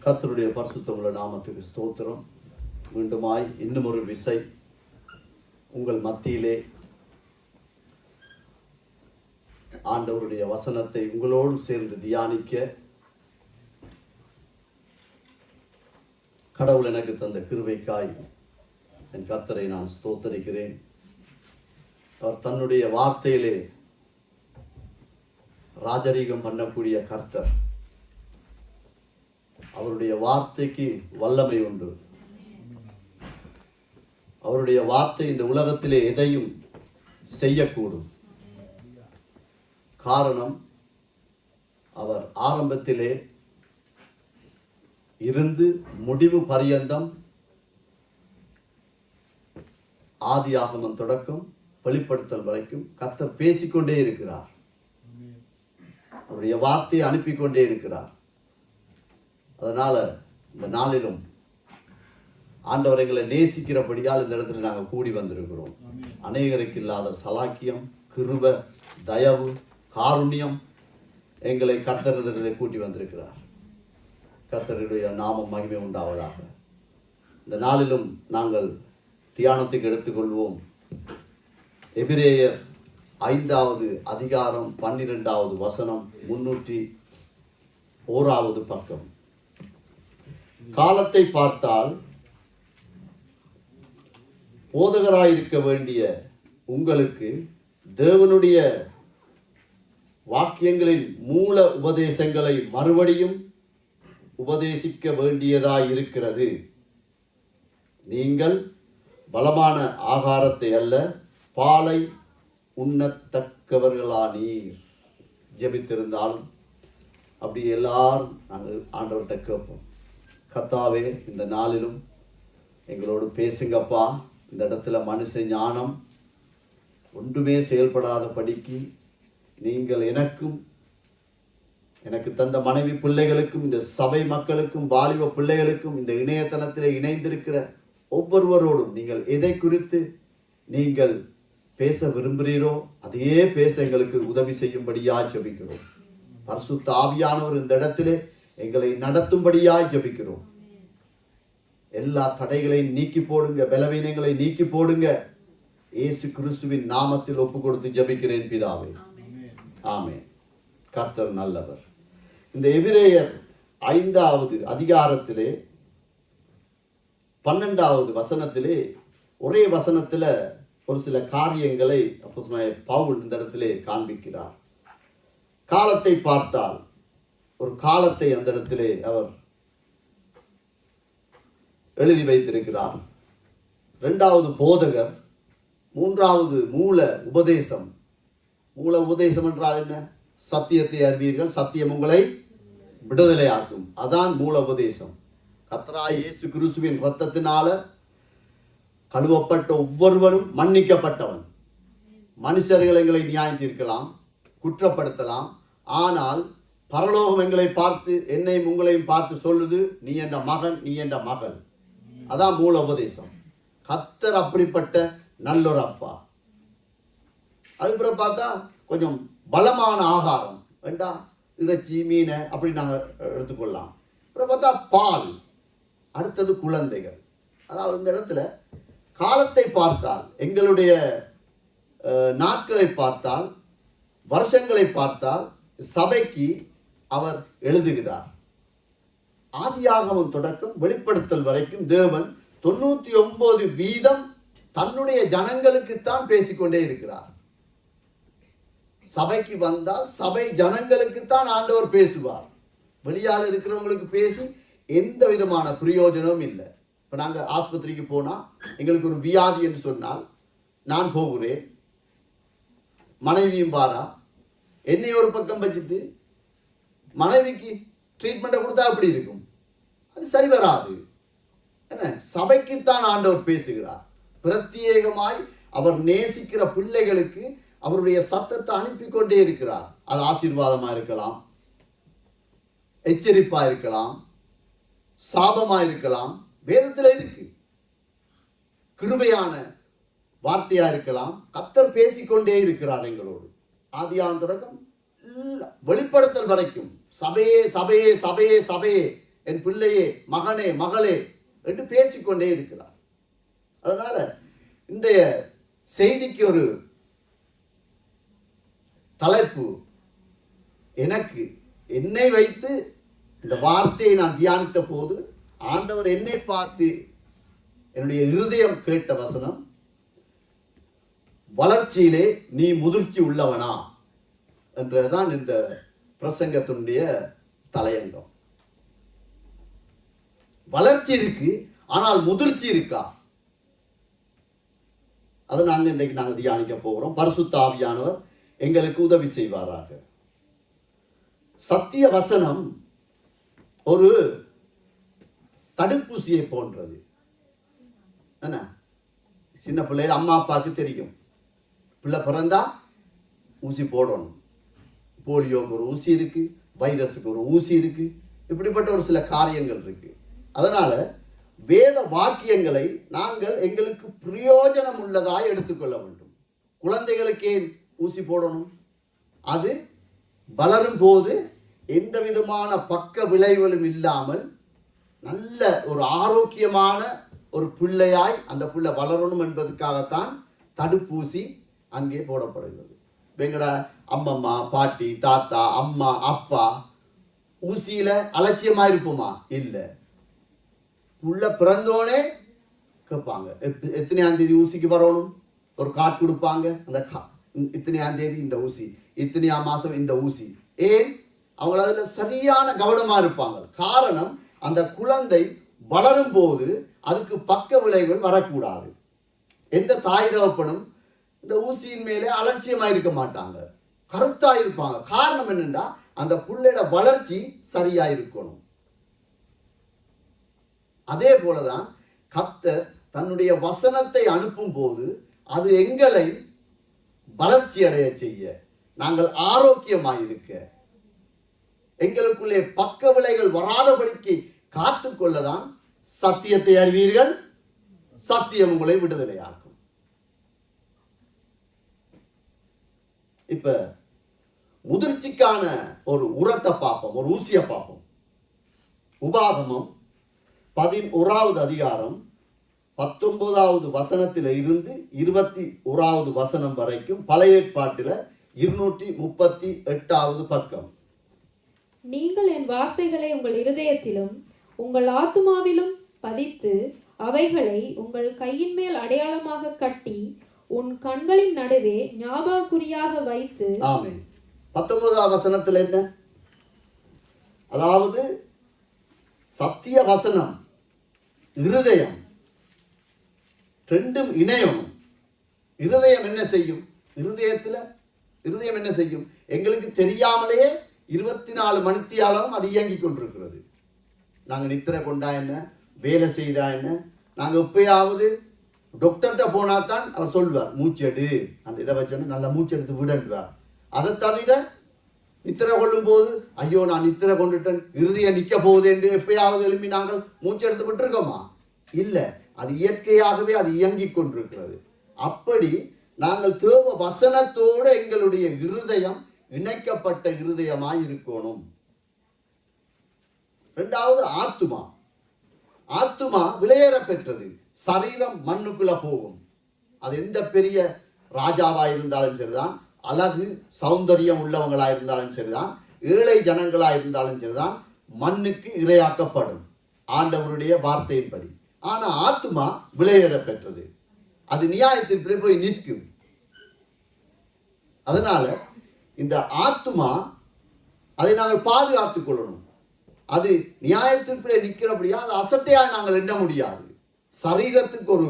கர்த்தருடைய பரிசுத்தமுள்ள நாமத்துக்கு ஸ்தோத்திரம். மீண்டுமாய் இன்னும் ஒரு விசை உங்கள் மத்தியிலே ஆண்டவருடைய வசனத்தை உங்களோடு சேர்ந்து தியானிக்க கடவுள் எனக்கு தந்த கிருபைக்காய் என் கர்த்தரை நான் ஸ்தோத்தரிக்கிறேன். அவர் தன்னுடைய வார்த்தையிலே ராஜரீகம் பண்ணக்கூடிய கர்த்தர். அவருடைய வார்த்தைக்கு வல்லமை உண்டு. அவருடைய வார்த்தை இந்த உலகத்திலே எதையும் செய்யக்கூடும். காரணம், அவர் ஆரம்பத்திலே இருந்து முடிவு பரியந்தம், ஆதியாகமம் தொடக்கம் வெளிப்படுத்தல் வரைக்கும் கர்த்தர் பேசிக்கொண்டே இருக்கிறார். அவருடைய வார்த்தையை அனுப்பி கொண்டே இருக்கிறார். அதனால இந்த நாளிலும் ஆண்டவர் எங்களை நேசிக்கிறபடியால் இந்த இடத்துல நாங்கள் கூடி வந்திருக்கிறோம். அநேகருக்கு இல்லாத சலாக்கியம், கிருபை, தயவு, காருண்யம் எங்களை கர்த்தரிடத்திலே கூட்டி வந்திருக்கிறார். கர்த்தருடைய நாமம் மகிமை உண்டாவதாக. இந்த நாளிலும் நாங்கள் தியானத்துக்கு எடுத்துக்கொள்வோம். எபிரேயர் 5வது அதிகாரம் 12வது வசனம் 301வது பக்கம். காலத்தை பார்த்தால் போதகராயிருக்க வேண்டிய உங்களுக்கு தேவனுடைய வாக்கியங்களின் மூல உபதேசங்களை மறுபடியும் உபதேசிக்க வேண்டியதாயிருக்கிறது. நீங்கள் பலமான ஆகாரத்தை அல்ல, பாலை உண்ணத்தக்கவர்களானீர். ஜெபித்திருந்தாலும் அப்படி எல்லாரும் நாங்கள் ஆண்டவர்கிட்ட கேட்போம், கர்த்தாவே இந்த நாளிலும் எங்களோடு பேசுங்கப்பா. இந்த இடத்துல மனுஷ ஞானம் ஒன்றுமே செயல்படாத படிக்கு நீங்கள் எனக்கு தந்த மனைவி பிள்ளைகளுக்கும், இந்த சபை மக்களுக்கும், வாலிப பிள்ளைகளுக்கும், இந்த இணையதளத்தில் இணைந்திருக்கிற ஒவ்வொருவரோடும் நீங்கள் எதை குறித்து நீங்கள் பேச விரும்புகிறீரோ அதையே பேச எங்களுக்கு உதவி செய்யும்படியாய் ஜெபிக்கிறோம். பரிசுத்த ஆவியானவர் இந்த இடத்திலே எங்களை நடத்தும்படியாய் ஜெபிக்கிறோம். எல்லா தடைகளையும் நீக்கி போடுங்க, பலவீனங்களை நீக்கி போடுங்க. இயேசு கிறிஸ்துவின் நாமத்தில் ஒப்பு கொடுத்து ஜெபிக்கிறேன் பிதாவே, ஆமென். கர்த்தர் நல்லவர். இந்த எபிரேயர் 5வது அதிகாரத்திலே 12வது வசனத்திலே ஒரே வசனத்துல ஒரு சில காரியங்களை பவுல் இந்த இடத்திலே காண்பிக்கிறார். காலத்தை பார்த்தால், ஒரு காலத்தை அந்த இடத்திலே அவர் எழுதி வைத்திருக்கிறார். 2வது போதகர், 3வது மூல உபதேசம். மூல உபதேசம் என்றால் என்ன? சத்தியத்தை அறிவீர்கள், சத்தியம் உங்களை விடுதலையாக்கும். அதான் மூல உபதேசம். கர்த்தராகிய இயேசு கிறிஸ்துவின் இரத்தத்தினால கழுவப்பட்ட ஒவ்வொருவரும் மன்னிக்கப்பட்டவன். மனுஷர்கள் எங்களை நியாயம் தீர்க்கலாம், குற்றப்படுத்தலாம். ஆனால் பரலோகம் எங்களை பார்த்து, என்னையும் உங்களையும் பார்த்து சொல்லுது, நீ என்ற மகன், நீ என்ற மகள். அதான் மூல உபதேசம். கர்த்தர் அப்படிப்பட்ட நல்லொரு அப்பா. அதுக்கப்புறம் பார்த்தா கொஞ்சம் பலமான ஆகாரம் வேண்டாம், இறைச்சி, மீனை அப்படி நாங்கள் எடுத்துக்கொள்ளலாம். அப்புறம் பார்த்தா பால், அடுத்தது குழந்தைகள். அதாவது இந்த இடத்துல காலத்தை பார்த்தால், எங்களுடைய நாட்களை பார்த்தால், வருஷங்களை பார்த்தால், சபைக்கு அவர் எழுதுகிறார். ஆதியாகமம் தொடக்கம் வெளிப்படுத்தல் வரைக்கும் தேவன் 99% தன்னுடைய ஜனங்களுக்குத்தான் பேசிக்கொண்டே இருக்கிறார். சபைக்கு வந்தால் சபை ஜனங்களுக்குத்தான் ஆண்டவர் பேசுவார். வெளியால் இருக்கிறவங்களுக்கு பேசி எந்த விதமான பிரயோஜனமும் இல்லை. இப்போ நாங்கள் ஆஸ்பத்திரிக்கு போனால் எங்களுக்கு ஒரு வியாதி என்று சொன்னால், நான் போகிறேன், மனைவியும் வாரா, என்னை ஒரு பக்கம் வச்சுட்டு மனைவிக்கு ட்ரீட்மெண்ட்டை கொடுத்தா அப்படி இருக்கும், அது சரி வராது. என்ன, சபைக்குத்தான் ஆண்டவர் பேசுகிறார். பிரத்யேகமாய் அவர் நேசிக்கிற பிள்ளைகளுக்கு அவருடைய சத்தத்தை அனுப்பி கொண்டே இருக்கிறார். அது ஆசீர்வாதமா இருக்கலாம், எச்சரிப்பா இருக்கலாம், சாபமா இருக்கலாம், வேதத்தில் இருக்கு. கிருபையான வார்த்தையா இருக்கலாம். கர்த்தர் பேசிக்கொண்டே இருக்கிறார் எங்களோடு. ஆதியாகமம் தொடக்கம் வெளிப்படுத்தல் வரைக்கும் சபையே சபையே சபையே சபையே என் பிள்ளையே, மகனே, மகளே என்று பேசிக்கொண்டே இருக்கிறார். அதனால இன்றைய செய்திக்கு ஒரு தலைப்பு, எனக்கு என்னை வைத்து இந்த வார்த்தையை நான் தியானித்த போது ஆண்டவர் என்னை பார்த்து என்னுடைய இருதயம் கேட்ட வசனம், வளர்ச்சியிலே நீ முதிர்ச்சி உள்ளவனா என்றதான் இந்த பிரசங்கத்தினுடைய தலையங்கம். வளர்ச்சி இருக்கு, ஆனால் முதிர்ச்சி இருக்கா? அதை இன்றைக்கு நாங்கள் தியானிக்க போகிறோம். பரிசுத்த ஆவியானவர் எங்களுக்கு உதவி செய்வாராக. சத்திய வசனம் ஒரு தடுப்பூசியை போன்றது. என்ன, சின்ன பிள்ளை அம்மா அப்பாவுக்கு தெரியும், பிள்ளை பிறந்தா ஊசி போடணும். போலியோக்கு ஒரு ஊசி இருக்கு, வைரஸுக்கு ஒரு ஊசி இருக்கு, இப்படிப்பட்ட ஒரு சில காரியங்கள் இருக்கு. அதனால வேத வாக்கியங்களை நாங்கள் எங்களுக்கு பிரயோஜனம் உள்ளதாய் எடுத்துக்கொள்ள வேண்டும். குழந்தைகளுக்கு ஏன் ஊசி போடணும்? அது வளரும் போது எந்த விதமான பக்க விளைவுகளும் இல்லாமல் நல்ல ஒரு ஆரோக்கியமான ஒரு பிள்ளையாய் அந்த பிள்ளை வளரணும் என்பதற்காகத்தான் தடுப்பூசி அங்கே போடப்படுகிறது. எங்கட அம்மம்மா, பாட்டி, தாத்தா, அம்மா, அப்பா ஊசியில அலட்சியமா இருப்போமா? இல்லை. உள்ள பிறந்தோனே கேட்பாங்க, எத்தனையாம் தேதி ஊசிக்கு வரணும், ஒரு கார்டு கொடுப்பாங்க. அந்த இத்தனையாம் தேதி இந்த ஊசி, இத்தனையாம் மாசம் இந்த ஊசி. ஏன்? அவங்க அதுல சரியான கவனமா இருப்பாங்க. காரணம், அந்த குழந்தை வளரும் போது அதுக்கு பக்க விளைவுகள் வரக்கூடாது. எந்த தாய் தகப்பனும் இந்த ஊசியின் மேலே அலட்சியமா இருக்க மாட்டாங்க, கருத்தா இருப்பாங்க. காரணம் என்னன்னா, அந்த புள்ளையோட வளர்ச்சி சரியா இருக்கணும். அதே போலதான் கர்த்தர் தன்னுடைய வசனத்தை அனுப்பும் போது அது எங்களை வளர்ச்சி அடைய செய்ய, நாங்கள் ஆரோக்கியமாயிருக்க, எங்களுக்குள்ளே பக்க விளைவுகள் வராதபடிக்கு காத்துக்கொள்ளதான் சத்தியத்தை அறிவீர்கள், சத்தியம் உங்களை விடுதலையாக்கும். இப்ப முதிர்ச்சிக்கான ஒரு உரத்தை பார்ப்போம், ஒரு ஊசியை பார்ப்போம். உபாகமம் 11வது அதிகாரம் 19வது வசனத்தில இருந்து 21வது வசனம் வரைக்கும், பழைய ஏற்பாட்டில் 238வது பக்கம். நீங்கள் என் வார்த்தைகளை உங்கள் இருதயத்திலும் உங்கள் ஆத்துமாவிலும் பதித்து அவைகளை உங்கள் கையின் மேல் அடையாளமாக கட்டி உன் கண்களின் நடுவே ஞாபகக்குறியாக வைத்து. ஆமென். 19வது வசனத்தில் என்ன? அதாவது சத்திய வசனம், இருதயம் ரெண்டும் இணையணும். இருதயம் என்ன செய்யும்? இருதயம் என்ன செய்யும்? எங்களுக்கு தெரியாமலேயே 24 மணித்தியாலும் அது இயங்கிக் கொண்டிருக்கிறது. நாங்கள் நித்திரை கொண்டா என்ன, வேலை செய்தா என்ன, நாங்கள் எப்பயாவது டாக்டர்கிட்ட போனா தான் அவர் சொல்வார், மூச்செடு, அந்த இதை வச்சோன்னு நல்லா மூச்செடுத்து விடுவார். அதை தவிர நித்திரை கொள்ளும் போது, ஐயோ நான் நித்திரை கொண்டுட்டேன், இருதயம் நிற்க போகுது என்று எப்பயாவது எழுப்பி நாங்கள் மூச்செடுத்து விட்டுருக்கோமா? இல்லை. அது இயற்கையாகவே அது இயங்கிக் கொண்டிருக்கிறது. அப்படி நாங்கள் தேவ வசனத்தோடு எங்களுடைய இருதயம் இணைக்கப்பட்ட இருதயமாய் இருக்கணும். இரண்டாவது ஆத்துமா விலையேற பெற்றது. சரீரம் மண்ணுக்குள்ள போகும். அது எந்த பெரிய ராஜாவா இருந்தாலும் சரிதான், அழகு சௌந்தரியம் உள்ளவங்களா இருந்தாலும் சரிதான், ஏழை ஜனங்களா இருந்தாலும் சரிதான், மண்ணுக்கு இரையாக்கப்படும் ஆண்டவருடைய வார்த்தையின்படி. ஆனா ஆத்துமா விலையேற பெற்றது. அது நியாயத்திற்கு போய் நிற்கும். அதனால இந்த ஆத்துமா, அதை நாங்கள் பாதுகாத்துக் கொள்ளணும். அது நியாயத்திற்கு நிற்கிறபடியா அது அசட்டையா நாங்கள் எண்ண முடியாது. சரீரத்துக்கு ஒரு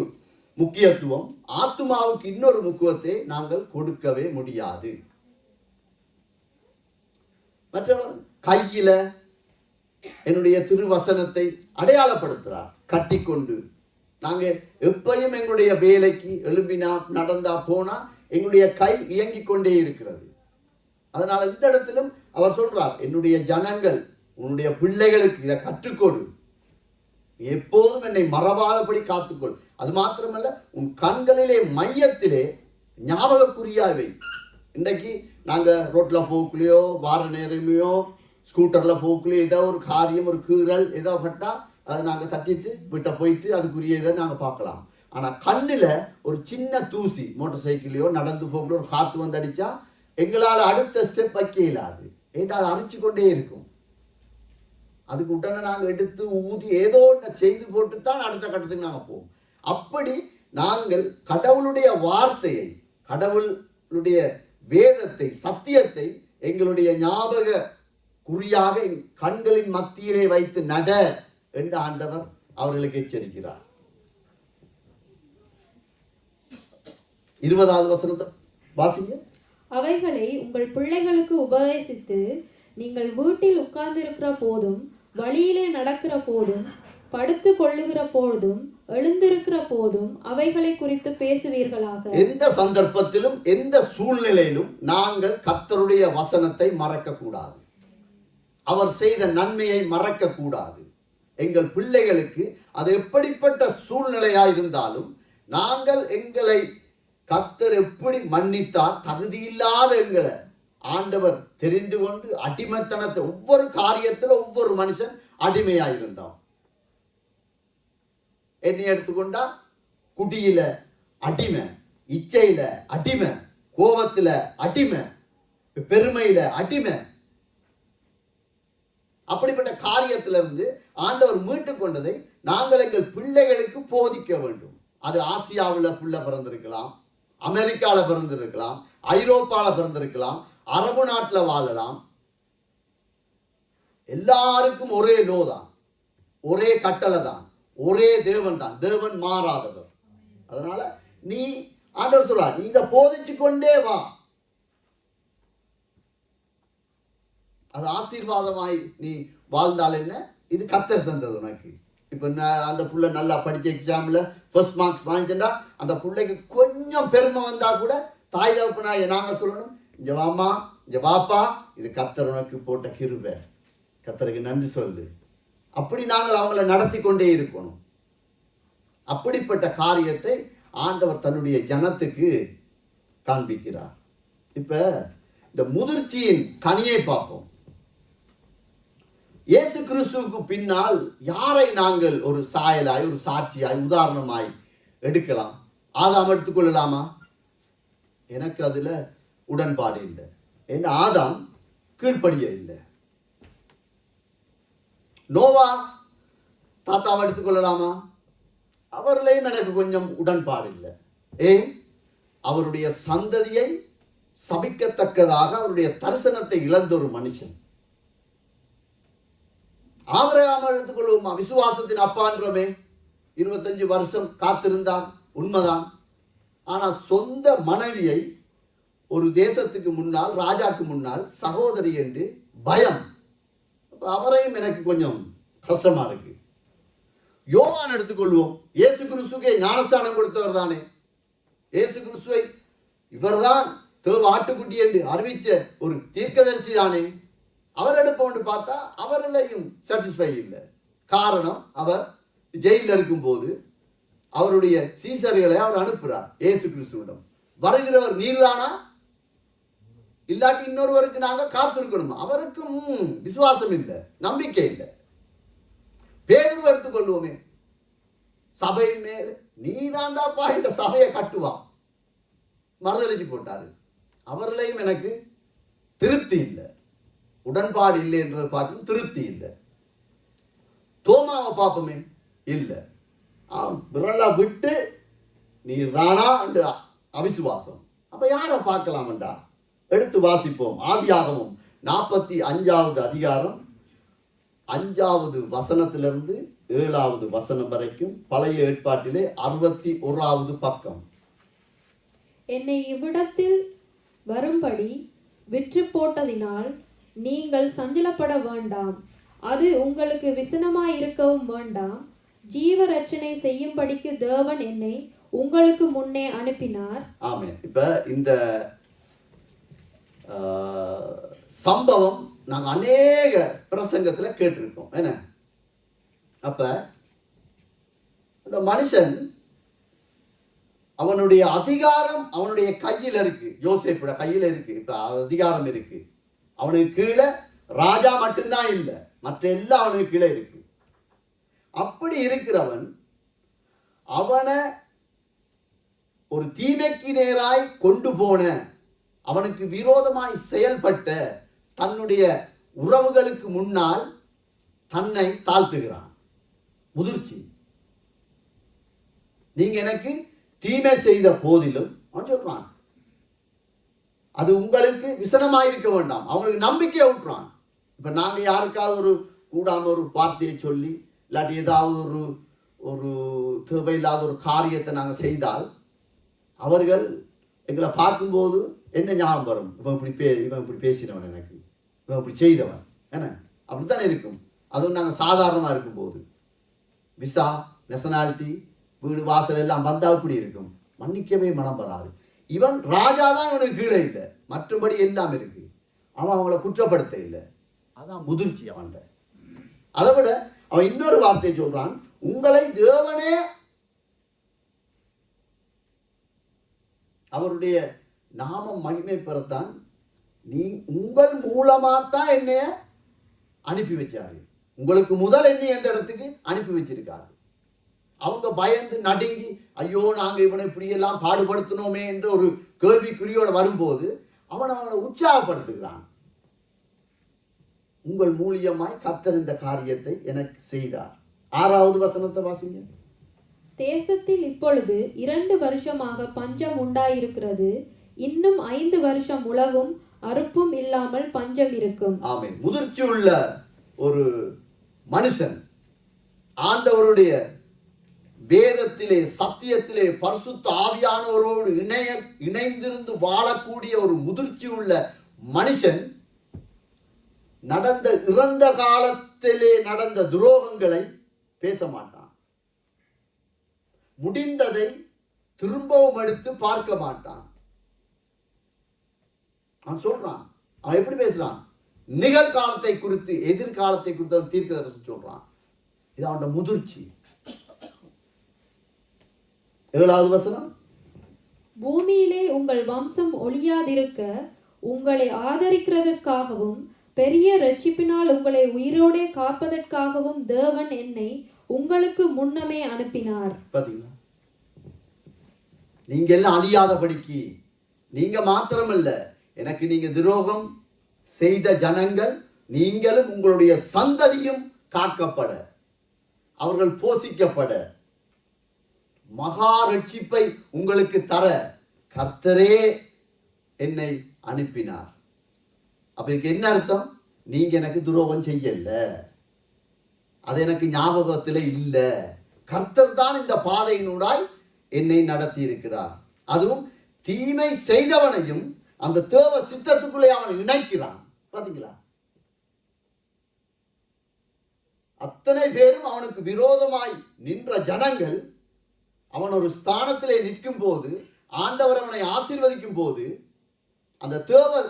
முக்கியத்துவம், ஆத்துமாவுக்கு இன்னொரு முக்கியத்தை நாங்கள் கொடுக்கவே முடியாது. மற்றவர் கையில என்னுடைய திருவசனத்தை அடையாளப்படுத்துறார், கட்டிக்கொண்டு. நாங்க எப்பயும் எங்களுடைய வேலைக்கு எழும்பினா நடந்தா போனா எங்களுடைய கை இயங்கிக் கொண்டே இருக்கிறது. அதனால இந்த இடத்திலும் அவர் சொல்றார், என்னுடைய ஜனங்கள், உன்னுடைய பிள்ளைகளுக்கு இதை கற்றுக்கொடு, எப்போதும் என்னை மறவாதபடி காத்துக்கொள். அது மாத்திரமல்ல, உன் கண்களிலே மையத்திலே ஞாபகக்குறியாவை. இன்றைக்கு நாங்க ரோட்ல போக்குலையோ வார நேரமையோ ஸ்கூட்டர்ல போக்குள்ள ஏதோ ஒரு காரியம், ஒரு கீறல் ஏதோ பட்டா அதை நாங்க தட்டிட்டு விட்ட போயிட்டு அதுக்குரிய இதை நாங்க பார்க்கலாம். ஆனா கண்ணுல ஒரு சின்ன தூசி, மோட்டார் சைக்கிளையோ நடந்து போக்குள்ள ஒரு காத்து வந்து அடிச்சா எங்களால அடுத்த ஸ்டெப் வைக்க இயலாது. ஏன்னா அதை அரிச்சு கொண்டே இருக்கும். அதுக்கு உடனே நாங்க எடுத்து ஊதி ஏதோ ஒன்று செய்து போட்டு தான் அடுத்த கட்டத்துக்கு நாங்க போவோம். அப்படி நாங்கள் கடவுளுடைய வார்த்தையை, கடவுளுடைய வேதத்தை, சத்தியத்தை எங்களுடைய ஞாபக குறியாக கண்களின் மத்தியிலே வைத்து நட என்று ஆண்டவர் அவர்களுக்கு எச்சரிக்கிறார். 20வது வசனத்தை வாசிங்க. அவைகளை உங்கள் பிள்ளைகளுக்கு உபதேசித்து நீங்கள் வீட்டில் உட்கார்ந்திருக்கிற போதும், வழியிலே நடக்கிற போதும், படுத்து கொள்ளுகிற போதும், எழுந்திருக்கிற போதும் அவைகளை குறித்து பேசுவீர்களாக. எந்த சந்தர்ப்பத்திலும் எந்த சூழ்நிலையிலும் நாங்கள் கர்த்தருடைய வசனத்தை மறக்க கூடாது. அவர் செய்த நன்மையை மறக்க கூடாது. எங்கள் பிள்ளைகளுக்கு அது எப்படிப்பட்ட சூழ்நிலையா இருந்தாலும் நாங்கள் எங்களை கர்த்தர் எப்படி மன்னித்தார், தகுதியில்லாத எங்களை ஆண்டவர் தெரிந்து கொண்டு அடிமைத்தனத்தை, ஒவ்வொரு காரியத்தில் ஒவ்வொரு மனுஷன் அடிமையாயிருந்தான். என்னை எடுத்துக்கொண்டா குடியில அடிமை, இச்சையில அடிமை, கோபத்துல அடிமை, பெருமையில அடிமை. அப்படிப்பட்ட காரியத்திலிருந்து ஆண்டவர் மீட்டு கொண்டதை நாங்கள் எங்கள் பிள்ளைகளுக்கு போதிக்க வேண்டும். அது ஆசியாவில் புள்ள பிறந்திருக்கலாம், அமெரிக்கால பிறந்திருக்கலாம், ஐரோப்பால பிறந்திருக்கலாம், அரபு நாட்டில் வாழலாம். எல்லாருக்கும் ஒரே நோதான், ஒரே கட்டளை தான், ஒரே தேவன் தான். தேவன் மாறாதவர். அதனால நீ ஆண்டவர் சொல்றார், நீ இதை போதிச்சு கொண்டே வா. அது ஆசீர்வாதமாய் நீ வாழ்ந்தால் என்ன, இது கர்த்தர் தந்தது உனக்கு. இப்ப அந்த புள்ள நல்லா படிச்ச எக்ஸாம்ல ஃபர்ஸ்ட் மார்க்ஸ் வாங்கிச்சா அந்த பிள்ளைக்கு கொஞ்சம் பெருமை வந்தா கூட தாய் தகப்பனாய நாங்க சொல்லணும், இங்க வாமா, இங்க வாப்பா, இது கர்த்தர் உனக்கு போட்ட கிருபை, கர்த்தருக்கு நன்றி சொல்லு. அப்படி நாங்கள் அவங்களை நடத்தி கொண்டே இருக்கணும். அப்படிப்பட்ட காரியத்தை ஆண்டவர் தன்னுடைய ஜனத்துக்கு காண்பிக்கிறார். இப்ப இந்த முதிர்ச்சியின் கனியை பார்ப்போம். இயேசு கிறிஸ்துவுக்கு பின்னால் யாரை நாங்கள் ஒரு சாயலாய், ஒரு சாட்சியாய், உதாரணமாய் எடுக்கலாம்? ஆதாம் எடுத்துக்கொள்ளலாமா? எனக்கு அதுல உடன்பாடு இல்லை. ஏன்னா ஆதாம் கீழ்ப்படிய இல்லை. நோவா தாத்தாவை எடுத்துக்கொள்ளலாமா? அவர்களையும் எனக்கு கொஞ்சம் உடன்பாடு இல்லை. ஏன்? அவருடைய சந்ததியை சபிக்கத்தக்கதாக அவருடைய தரிசனத்தை இழந்த ஒரு மனுஷன். ஆபிரகாம் எடுத்துக்கொள்வோமா? விசுவாசத்தின் அப்பான்றமே, 25 வருஷம் காத்திருந்தான், உண்மைதான். ஆனா சொந்த மனைவியை ஒரு தேசத்துக்கு முன்னால், ராஜாக்கு முன்னால் சகோதரி என்று பயம். அவரையும் எனக்கு கொஞ்சம் கஷ்டமா இருக்கு. யோவான் எடுத்துக்கொள்வோம். இயேசு கிறிஸ்துவை ஞானஸ்தானம் கொடுத்தவர் தானே. இயேசு கிறிஸ்துவை இவர்தான் தேவ ஆட்டுக்குட்டி என்று அறிவிச்ச ஒரு தீர்க்கதரிசி தானே. அவர் எடுப்போன்னு பார்த்தா அவர்களையும் சாட்டிஸ்ஃபை இல்லை. காரணம், அவர் ஜெயிலில் இருக்கும் போது அவருடைய சீசர்களை அவர் அனுப்புறார் இயேசு கிறிஸ்துவிடம். வருகிறவர் நீர்தானா, இல்லாட்டி இன்னொருவருக்கு நாங்க காத்திருக்கணுமா? அவருக்கும் விசுவாசம் இல்லை, நம்பிக்கை இல்லை. பேதுரு எடுத்துக்கொள்வோமே, சபை மேல் நீதாண்டாப்பா இந்த சபையை கட்டுவா, மறுதளிச்சு போட்டாரு. அவர்களையும் எனக்கு திருப்தி இல்லை, உடன்பாடு இல்லை என்றதை பார்க்கணும், திருப்தி இல்லை. தோமாவை பார்ப்போமே, இல்லை, விரலா விட்டு நீர் தானா என்று அவிசுவாசம். அப்ப யாரை பார்க்கலாம்டா? எடுத்து வாசிப்போம். ஆதியாகமம் 45வது அதிகாரம் 5வது வசனத்திலிருந்து 7வது வசனம் வரைக்கும், பழைய ஏற்பாட்டிலே 61வது பக்கம். என்னை இவ்விடத்தில் வரும்படி விற்று போட்டதினால் நீங்கள் சஞ்சலப்பட வேண்டாம், அது உங்களுக்கு விசனமாய் இருக்கவும் வேண்டாம். ஜீவ ரட்சனை செய்யும்படிக்கு தேவன் என்னை உங்களுக்கு முன்னே அனுப்பினார். ஆமென். இப்ப இந்த சம்பவம் நாங்க அநேக பிரசங்கத்துல கேட்டிருக்கோம். என்ன, அப்ப அந்த மனுஷன் அவனுடைய அதிகாரம் அவனுடைய கையில் இருக்கு, யோசேப்போட கையில இருக்கு. இப்ப அதிகாரம் இருக்கு, அவனுக்கு கீழே ராஜா மட்டும்தான் இல்லை, மற்ற எல்லாம் அவனுக்கு கீழே இருக்கு. அப்படி இருக்கிறவன் அவனை ஒரு தீமைக்கு நேராய் கொண்டு போன, அவனுக்கு விரோதமாய் செயல்பட்ட தன்னுடைய உறவுகளுக்கு முன்னால் தன்னை தாழ்த்துகிறான். முதிர்ச்சி. நீங்க எனக்கு தீமை செய்த போதிலும் அவன் சொல்றான், அது உங்களுக்கு விசனமாயிருக்க வேண்டாம். அவங்களுக்கு நம்பிக்கையை விட்டுறான். இப்ப நாங்க யாருக்காவது ஒரு கூடாம ஒரு வார்த்தையை சொல்லி இல்லாட்டி ஏதாவது ஒரு ஒரு தேவையில்லாத ஒரு காரியத்தை நாங்கள் செய்தால் அவர்கள் எங்களை பார்க்கும்போது என்ன ஞாபகம் வரும்? இவன் இப்படி பேசினவன், எனக்கு இவன் இப்படி செய்தவன், என்ன அப்படித்தானே இருக்கும். அதுவும் நாங்கள் சாதாரணமாக இருக்கும்போது விசா நேஷனாலிட்டி வீடு வாசல் எல்லாம் வந்தா இப்படி இருக்கும், மன்னிக்கவே மனம் வராது. இவன் ராஜா தான், இவனுக்கு கீழே இல்லை, மற்றபடி எல்லாம் இருக்கு. அவன் அவங்கள குற்றப்படுத்த இல்லை. அதான் முதிர்ச்சி அவன்கிட்ட. அதை விட அவன் இன்னொரு வார்த்தையை சொல்றான், உங்களை தேவனே அவருடைய நாமம் மகிமை பெறத்தான் உங்கள் மூலமாத்தான் என்னைய அனுப்பி வச்சாரு. உங்களுக்கு முதல் என்னை எந்த இடத்துக்கு அனுப்பி வச்சிருக்காரு. அவங்க பயந்து நடுங்கி, ஐயோ நாங்க இவனை இப்படியெல்லாம் பாடுபடுத்தணுமே என்ற ஒரு கேள்விக்குறியோட வரும்போது அவனை உற்சாகப்படுத்துகிறான். உங்கள் மூலியமாய் கர்த்தர் இந்த காரியத்தை எனக்கு செய்தார். 6வது வசனத்தை வாசிங்க. தேசத்தில் இப்பொழுது 2 வருஷமாக பஞ்சம் உண்டாயிருக்கிறது, இன்னும் 5 வருஷம் உழவும் அறுப்பும் இல்லாமல் பஞ்சம் இருக்கும். ஆமென். முதிர்ச்சி உள்ள ஒரு மனுஷன் ஆண்டவருடைய வேதத்திலே சத்தியத்திலே பரிசுத்த ஆவியானவரோடு இணைந்திருந்து வாழக்கூடிய ஒரு முதிர்ச்சி உள்ள மனுஷன் இறந்த காலத்திலே நடந்த துரோகங்களை பேச மாட்டான். முடிந்ததை திரும்பவும் எடுத்து பார்க்க மாட்டான். அவன் சொல்றான், அவன் எப்படி பேசுறான்? நிகழ்காலத்தை குறித்து எதிர்காலத்தை குறித்து தீர்க்கதரிசி சொல்றான். இது அவன் முதிர்ச்சி. 7வது வசனம். பூமியிலே உங்கள் வம்சம் ஒழியாதிருக்க உங்களை ஆதரிக்கிறதற்காகவும் பெரிய ரட்சிப்பினால் உங்களை உயிரோடே காப்பதற்காகவும் தேவன் என்னை உங்களுக்கு முன்னமே அனுப்பினார். பாத்தீங்களா? நீங்க எல்லாம் அழியாதபடிக்கு, நீங்க மாத்திரமல்ல, எனக்கு நீங்க துரோகம் செய்த ஜனங்கள், நீங்களும் உங்களுடைய சந்ததியும் காக்கப்பட, அவர்கள் போஷிக்கப்பட, மகா ரட்சிப்பை உங்களுக்கு தர கர்த்தரே என்னை அனுப்பினார். அப்ப இதுக்கு என்ன அர்த்தம்? நீங்க எனக்கு துரோகம் செய்யல, அது எனக்கு ஞாபகத்தில் இல்ல. கர்த்தர் தான் இந்த பாதையினூடாய் என்னை நடத்தி இருக்கிறார். அதுவும் தீமை செய்தவனையும் அந்த தேவ சித்தத்துக்குள்ளே அவன் இணைக்கிறான். பாத்தீங்களா? அத்தனை பேரும் அவனுக்கு விரோதமாய் நின்ற ஜனங்கள் அவன் ஒரு ஸ்தானத்திலே நிற்கும் போது, ஆண்டவர் அவனை ஆசீர்வதிக்கும் போது, அந்த தேவ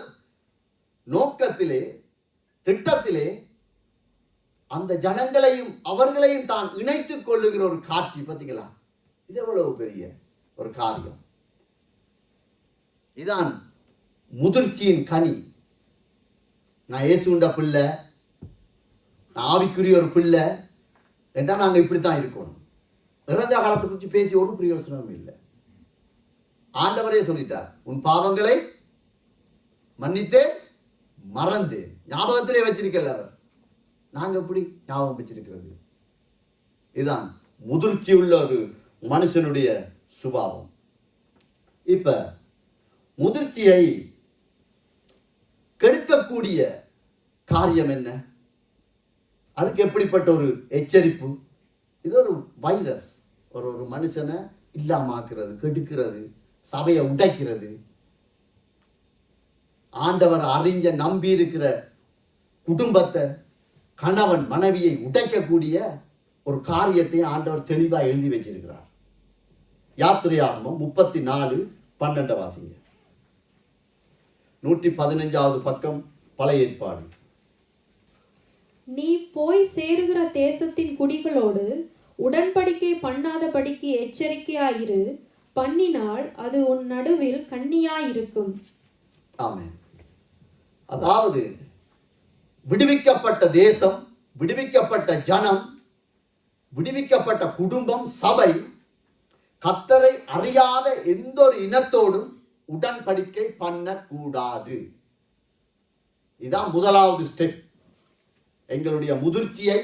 நோக்கத்திலே திட்டத்திலே அந்த ஜனங்களையும் அவர்களையும் தான் இணைத்துக் கொள்ளுகிற ஒரு காட்சி. பார்த்தீங்களா? இது எவ்வளவு பெரிய ஒரு காரியம். இதான் முதிர்ச்சியின் கனி. நான் இயேசுண்ட பிள்ளை, நான் ஆவிக்குரிய ஒரு பிள்ளை என்றால் நாங்க இப்படித்தான் இருக்கணும். இறந்த காலத்தை குறித்து பேசி ஒரு பிரயோசனமும் இல்லை. ஆண்டவரே சொல்லிட்டார், உன் பாவங்களை மன்னித்தே மறந்து ஞாபகத்திலே வச்சிருக்கல அவர். நாங்க எப்படி ஞாபகம் வச்சிருக்கிறது? இதுதான் முதிர்ச்சி உள்ள ஒரு மனுஷனுடைய சுபாவம். இப்ப முதிர்ச்சியை கெடுக்கக்கூடிய காரியம் என்ன? அதுக்கு எப்படிப்பட்ட ஒரு எச்சரிப்பு? இது ஒரு வைரஸ். ஒரு மனுஷனை இல்லாமாக்குறது, கெடுக்கிறது, சபையை உடைக்கிறது. ஆண்டவர் அறிஞ்ச நம்பி இருக்கிற குடும்பத்தை, கணவன் மனைவியை உடைக்கக்கூடிய ஒரு காரியத்தை ஆண்டவர் தெளிவாக எழுதி வச்சிருக்கிறார். யாத்திரையாகமம் 34:12 வாசிங்க. 115வது பக்கம், பழைய ஏற்பாடு. நீ போய் சேருகிற தேசத்தின் குடிகளோடு உடன்படிக்கை பண்ணாதபடிக்கு எச்சரிக்கையாயிரு, பண்ணினால் அது உன் நடுவில் கண்ணியாயிருக்கும். ஆமென். அதாவது விடுவிக்கப்பட்ட தேசம், விடுவிக்கப்பட்ட ஜனம், விடுவிக்கப்பட்ட குடும்பம், சபை கர்த்தரை அறியாத எந்த ஒரு இனத்தோடும் உடன்படிக்கை பண்ணக்கூடாது. இதான் முதலாவது ஸ்டெப். எங்களுடைய முதிர்ச்சியை,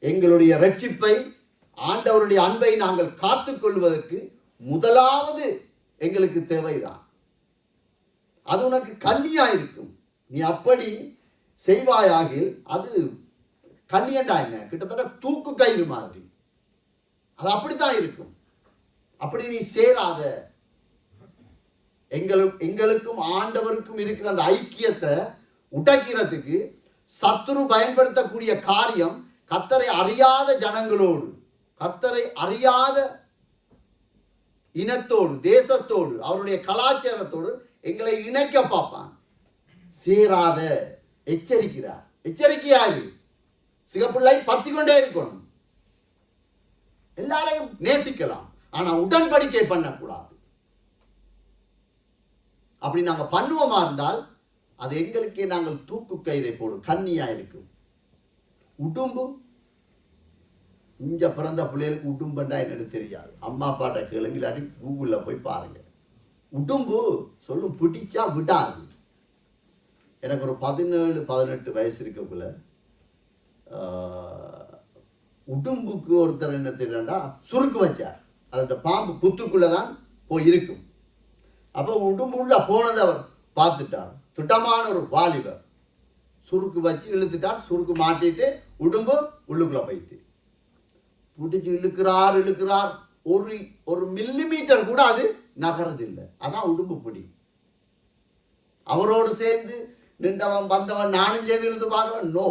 எங்களுடைய ரட்சிப்பை, ஆண்டவருடைய அன்பை நாங்கள் காத்துக் கொள்வதற்கு முதலாவது எங்களுக்கு தேவைதான். அது உனக்கு கண்ணியா இருக்கும். நீ அப்படி செய்வாயாகில் அது கண்ணியண்டா என்ன, கிட்டத்தட்ட தூக்கு கயிறு மாதிரி. அது அப்படித்தான் இருக்கும். அப்படி நீ சேராத, எங்களுக்கும் ஆண்டவருக்கும் இருக்கிற அந்த ஐக்கியத்தை உடைக்கிறதுக்கு சத்துரு பயன்படுத்தக்கூடிய காரியம் கர்த்தரை அறியாத ஜனங்களோடு, கர்த்தரை அறியாத இனத்தோடு, தேசத்தோடு, அவருடைய கலாச்சாரத்தோடு எங்களை இணைக்க பார்ப்பான். சேராத, எச்சரிக்கிறார். எச்சரிக்கையாரு, சிகப்பிள்ளை பத்தி கொண்டே இருக்கணும். எல்லாரையும் நேசிக்கலாம், ஆனா உடன்படிக்கை பண்ணக்கூடாது. அப்படி நாங்க பண்ணுவோமா இருந்தால் அது எங்களுக்கே நாங்கள் தூக்கு கயிறை போடும், கண்ணியா இருக்கும். உடும்பு, இங்க பிறந்த பிள்ளைகளுக்கு உடும்பண்டா என்னன்னு தெரியாது. அம்மா அப்பாட்ட கேளுங்க, இல்லாட்டி கூகுள்ல போய் பாருங்க. உடும்பு சொல்லும், பிடிச்சா விடாது. எனக்கு ஒரு 17-18 வயசு இருக்கக்குள்ள உடும்புக்கு ஒருத்தர் என்ன தெரியாண்டா சுருக்கு வச்சார். அது அந்த பாம்பு புத்துக்குள்ளதான் போய் இருக்கும். அப்போ உடும்பு உள்ள போனதை அவர் பார்த்துட்டார். திட்டமான ஒரு வாலிபர் சுருக்கு வச்சு இழுத்துட்டார். சுருக்கு மாட்டிட்டு உடும்பு உள்ளுக்குள்ள போயிட்டு பிடிச்சு இழுக்கிறார். ஒரு மில்லிமீட்டர் கூட அது நகரதில்லை. அதான் உடும்பு பிடி. அவரோடு சேர்ந்து நின்றவன் வந்தவன் நானும் சேர்ந்து இழுத்து பார்க்கவன், நோ,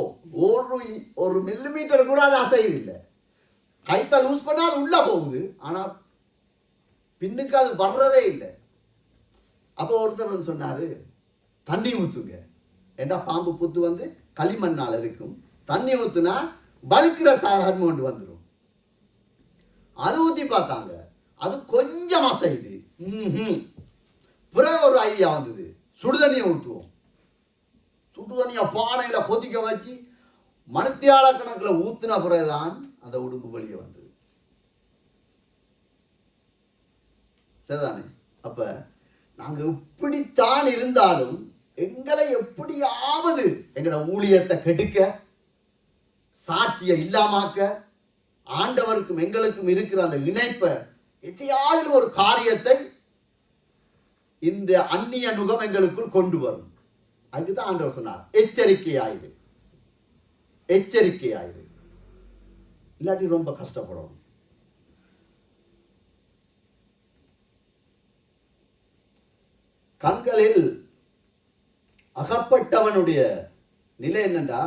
ஒரு மில்லிமீட்டர் கூட அது அசையதில்லை. கைத்தை லூஸ் பண்ணால் உள்ள போகுது, ஆனா பின்னுக்கு அது வர்றதே இல்லை. அப்போ ஒருத்தர் சொன்னாரு, தண்ணி ஊத்துங்க. ஏண்டா பாம்பு புத்து வந்து களிமண்ணால் இருக்கும், தண்ணி ஊத்துனா வழுக்கிற ஹார்மோன் வந்துடும். அது ஊத்தி பார்த்தாங்க, அது கொஞ்சம் அசைது. பிறகு ஒரு ஐடியா வந்தது, சுடுதண்ணியை ஊற்றுவோம். சுடுதண்ணியை பானையில கொதிக்க வச்சு மணித்தியால கணக்கில் ஊத்துன பிறகுதான் அந்த உடும்பு வெளியே வந்தது. சரிதானே? அப்ப நாங்க இப்படித்தான் இருந்தாலும் எங்களை எப்படியாவது எங்களோட ஊழியத்தை கெடுக்க, சாட்சியை இல்லாமாக்க, ஆண்டவருக்கும் எங்களுக்கும் இருக்கிற அந்த இணைப்பை எதையாவது ஒரு காரியத்தை இந்த அந்நிய நுகம் எங்களுக்குள் கொண்டு வரும். அதுதான் ஆண்டவர் சொன்னார், எச்சரிக்கையாயிரு, எச்சரிக்கையாயிரு, இல்லாட்டி ரொம்ப கஷ்டப்படும். கண்களில் அகப்பட்டவனுடைய நிலை என்னண்டா,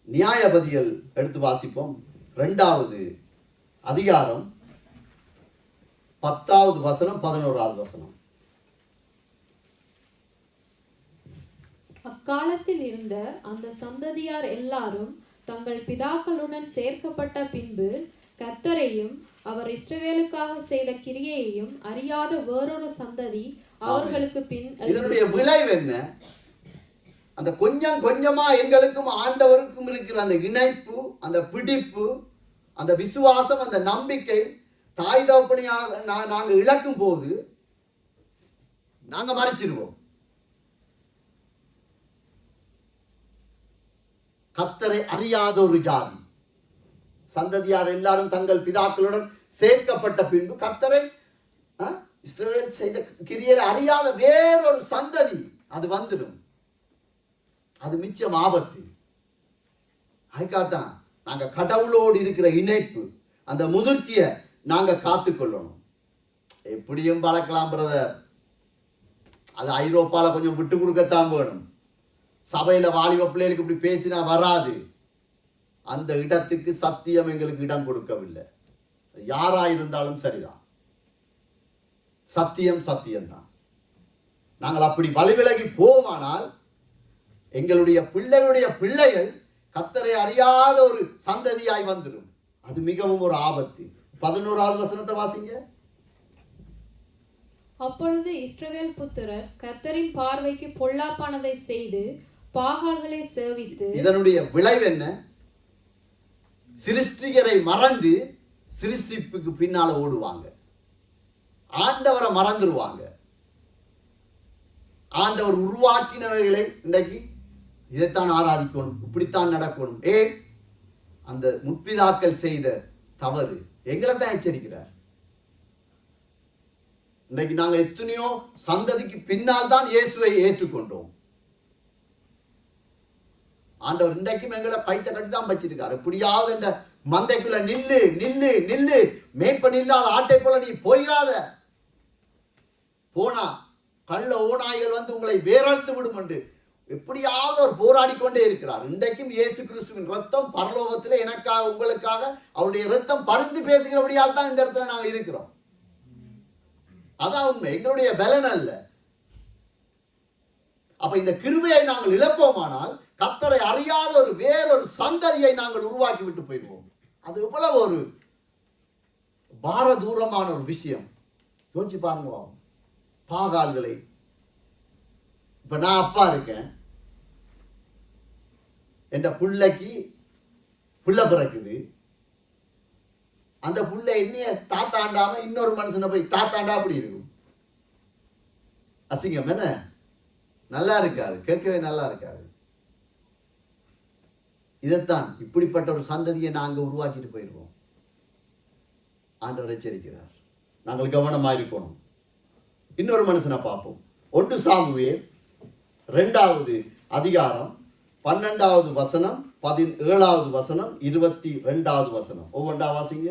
நியாயபதிகள் எடுத்து வாசிப்போம். 2வது அதிகாரம் 10வது வசனம் 11வது வசனம். அக்காலத்தில் இருந்த அந்த சந்ததியார் எல்லாரும் தங்கள் பிதாக்களுடன் சேர்க்கப்பட்ட பின்பு கர்த்தரையும் அவர் இஸ்ரவேலுக்காக செய்த கிரியையையும் அறியாத வேறொரு சந்ததி அவர்களுக்கு பின். இதனுடைய விளைவு என்ன? அந்த கொஞ்சம் கொஞ்சமா எங்களுக்கும் ஆண்டவருக்கும் இருக்கிற அந்த இணைப்பு, அந்த பிடிப்பு, அந்த விசுவாசம், அந்த நம்பிக்கை தாய் தகப்பனையாக நாங்க இழக்கும் போது நாங்க மறைச்சிருவோம். கர்த்தரை அறியாத ஒரு ஜாதி சந்ததியார் எல்லாரும் தங்கள் பிதாக்களுடன் சேர்க்கப்பட்ட பின்பு கர்த்தரை இஸ்ரவேல் செய்த கிரியையை அறியாத வேறொரு சந்ததி அது வந்துடும். அது மிச்சம் ஆபத்து. அதுக்காகத்தான் நாங்க கடவுளோடு இருக்கிற இணைப்பு, அந்த முதிர்ச்சியை நாங்க காத்துக்கொள்ளணும். எப்படியும் பழக்கலாம் பிரதர், அது ஐரோப்பால கொஞ்சம் விட்டு கொடுக்கத்தான் வேணும். சபையில வாலிப பிள்ளைகளுக்கு இப்படி பேசினா வராது. அந்த இடத்துக்கு சத்தியம் எங்களுக்கு இடம் கொடுக்கவில்லை. யாரா இருந்தாலும் சரிதான், சத்தியம் சத்தியம்தான். நாங்கள் அப்படி வழிவிலகி போவானால் எங்களுடைய பிள்ளைகள் கர்த்தரை அறியாத ஒரு சந்ததியாய் வந்துடும். அது மிகவும் ஒரு ஆபத்து. 11வது வசனத்தை வாசிங்க. அப்பொழுது இஸ்ரவேல் புத்திரர் கர்த்தரின் பார்வைக்கு பொல்லாப்பானதை செய்து பாகால்களை சேவித்து. இதனுடைய விளைவு என்ன? சிருஷ்டிகரை மறந்து சிருஷ்டிப்புக்கு பின்னால ஓடுவாங்க. ஆண்டவரை மறந்துடுவாங்க. ஆண்டவர் உருவாக்கினவைகளை இன்றைக்கு இதைத்தான் ஆராதிக்கணும், இப்படித்தான் நடக்கணும். அந்த முற்பிதாக்கள் செய்த தவறு எங்களை தான் எச்சரிக்கிறார். இன்றைக்கு நாங்க எத்தனையோ சந்ததிக்கு பின்னால் தான் இயேசுவை ஏற்றுக்கொண்டோம். ஆண்டவர் இன்றைக்கும் எங்களை கைத்த கட்டி தான் வச்சிருக்காரு. எப்படியாவது இந்த மந்தைக்குள்ள நில்லு நில்லு நில்லு, மேய்ப்பன் இல்லாத ஆட்டை போல நீ போயிடாத, போனா கள்ள ஓநாய்கள் வந்து உங்களை வேறறுத்து விடும் என்று எப்படியாவது அவர் போராடி கொண்டே இருக்கிறார். இன்றைக்கும் இயேசு கிறிஸ்துவின் ரத்தம் பரலோகத்தில் எனக்காக உங்களுக்காக அவருடைய ரத்தம் பரிந்து பேசுகிறபடியால் தான் இந்த இடத்துல நாங்கள் இருக்கிறோம். அதான் உண்மை, எங்களுடைய பலன் அல்ல. அப்ப இந்த கிருபையை நாங்கள் இழப்போமானால் கர்த்தரை அறியாத ஒரு வேறொரு சந்ததியை நாங்கள் உருவாக்கி விட்டு போயிடுவோம். அது எவ்வளவு ஒரு பாரதூரமான ஒரு விஷயம். யோசிச்சு பாருங்க. பாகால்களை, இப்ப நான் அப்பா இருக்கேன், என் பிள்ளைக்கு புள்ள பிறக்குது. அந்த புள்ள என்னைய தாத்தாண்டாம இன்னொரு மனுஷனை போய் தாத்தாண்டா அப்படி இருக்கும். அசிங்கம் என்ன? நல்லா இருக்காது, கேட்கவே நல்லா இருக்காது. இதைத்தான் இப்படிப்பட்ட ஒரு சந்ததியை நாங்கள் உருவாக்கிட்டு போயிருவோம். ஆண்டவர் எச்சரிக்கிறார், நாங்கள் கவனமா இருக்கணும். இன்னொரு மனுஷனை பார்ப்போம். 1 சாமுவேல் 2வது அதிகாரம் 12வது வசனம், 17வது வசனம், 22வது வசனம். ஒவ்வொன்றா வாசிங்க.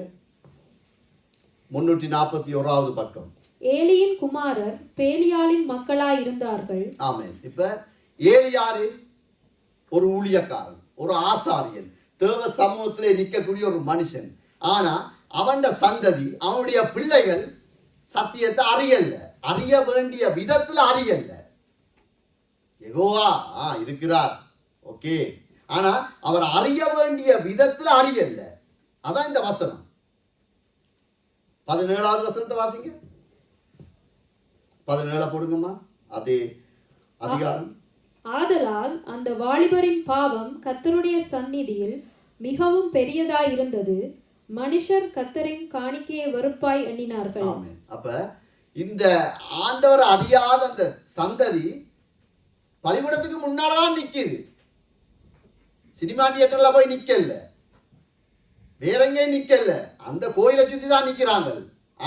341வது பக்கம். ஏலியின் குமாரர் பேலியாளின் மக்களாய் இருந்தார்கள். ஆமென். இப்ப ஏலி யாரு? ஒரு ஊழியக்காரன், ஒரு ஆசாரியன், தேவ சமூகத்திலே நிற்கக்கூடிய ஒரு மனுஷன். ஆனா அவன் சந்ததி, அவனுடைய பிள்ளைகள் சத்தியத்தை அறியல, அறிய வேண்டிய விதத்துல அறியல. யெகோவா இருக்கிறார், ஓகே, ஆனா அவர் அறிய வேண்டிய விதத்துல அறியல. அதான் இந்த வசனம். 17வது வசனத்தை வாசிங்க. 17 போடுங்கம்மா. அதே அதிகாரம். ஆதலால் அந்த வாலிபரின் பாவம் கர்த்தருடைய சந்நிதியில் மிகவும் பெரியதாய் இருந்தது. மனுஷர் கர்த்தரின் காணிக்கையை வெறுப்பாய் எண்ணினார்கள். ஆமென். அப்ப இந்த ஆண்டவர் அறியாத அந்த சந்ததி பலிபீடத்துக்கு முன்னாலதான் நிக்குது. சினிமா தியேட்டர்ல போய் நிக்கல, வேற எங்கேயும் நிக்கல, அந்த கோயிலை சுத்தி தான் நிக்கிறாங்க.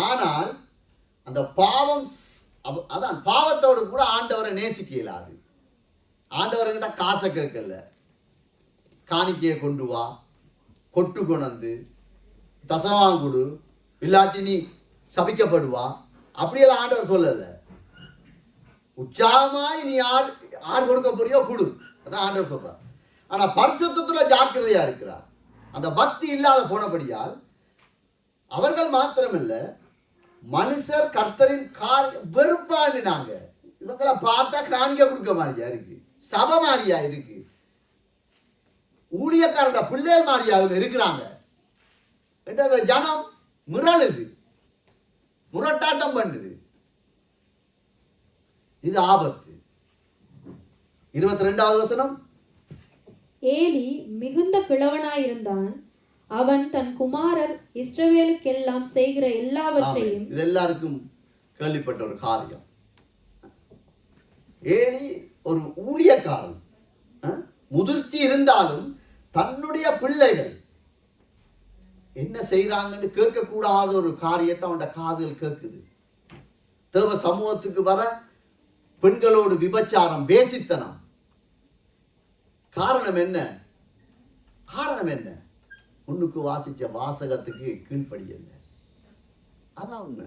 ஆனால் அந்த பாவம், அதான் பாவத்தோடு கூட ஆண்டவரை நேசிக்க இயலாது. ஆண்டவர்கிட்ட காசை கேட்கல, காணிக்கையை கொண்டு வா, கொட்டு கொண்டு தசவாங்குடு, இல்லாட்டி நீ சபிக்கப்படுவா, அப்படியெல்லாம் ஆண்டவர் சொல்லல. உற்சாகமாய் நீ யார் கொடுக்க போறியோ கொடு, அதான் ஆண்டவர் சொல்றார். ஆனா பரிசுத்தத்துல ஜாக்கிரதையா இருக்கிறார். அந்த பக்தி இல்லாத போனபடியால் அவர்கள் மாத்திரமில்ல, மனுஷர் கர்த்தரின் வெறுப்பாண்டினாங்க. இவங்களை பார்த்தா காணிக்க கொடுக்க மாதிரியா இருக்கு, சபை மாதிரியா இருக்கு, ஊழியக்காரட பிள்ளைகள் மாதிரியா இருக்கிறாங்க. ஜனம் மிரளுது, முரட்டாட்டம் பண்ணுது. இது ஆபத்து. 22வது வசனம். ஏலி மிகுந்த கிழவனாயிருந்தான். அவன் தன் குமாரர் இஸ்ரவேலுக்கெல்லாம் செய்கிற எல்லாவற்றையும். இது எல்லாருக்கும் கேள்விப்பட்ட ஒரு காரியம். ஏலி ஒரு ஊழியக்காரன், முதிர்ச்சி இருந்தாலும் தன்னுடைய பிள்ளைகள் என்ன செய்யறாங்கன்னு கேட்கக்கூடாத ஒரு காரியத்தை அவனோட காதுகள் கேட்குது. தேவ சமூகத்துக்கு வர பெண்களோடு விபச்சாரம், வேசித்தனம். காரணம் என்ன? காரணம் என்ன? முன்னுக்கு வாசிச்ச வாசகத்துக்கு கீழ்ப்படியல்ல. அதான் உண்மை.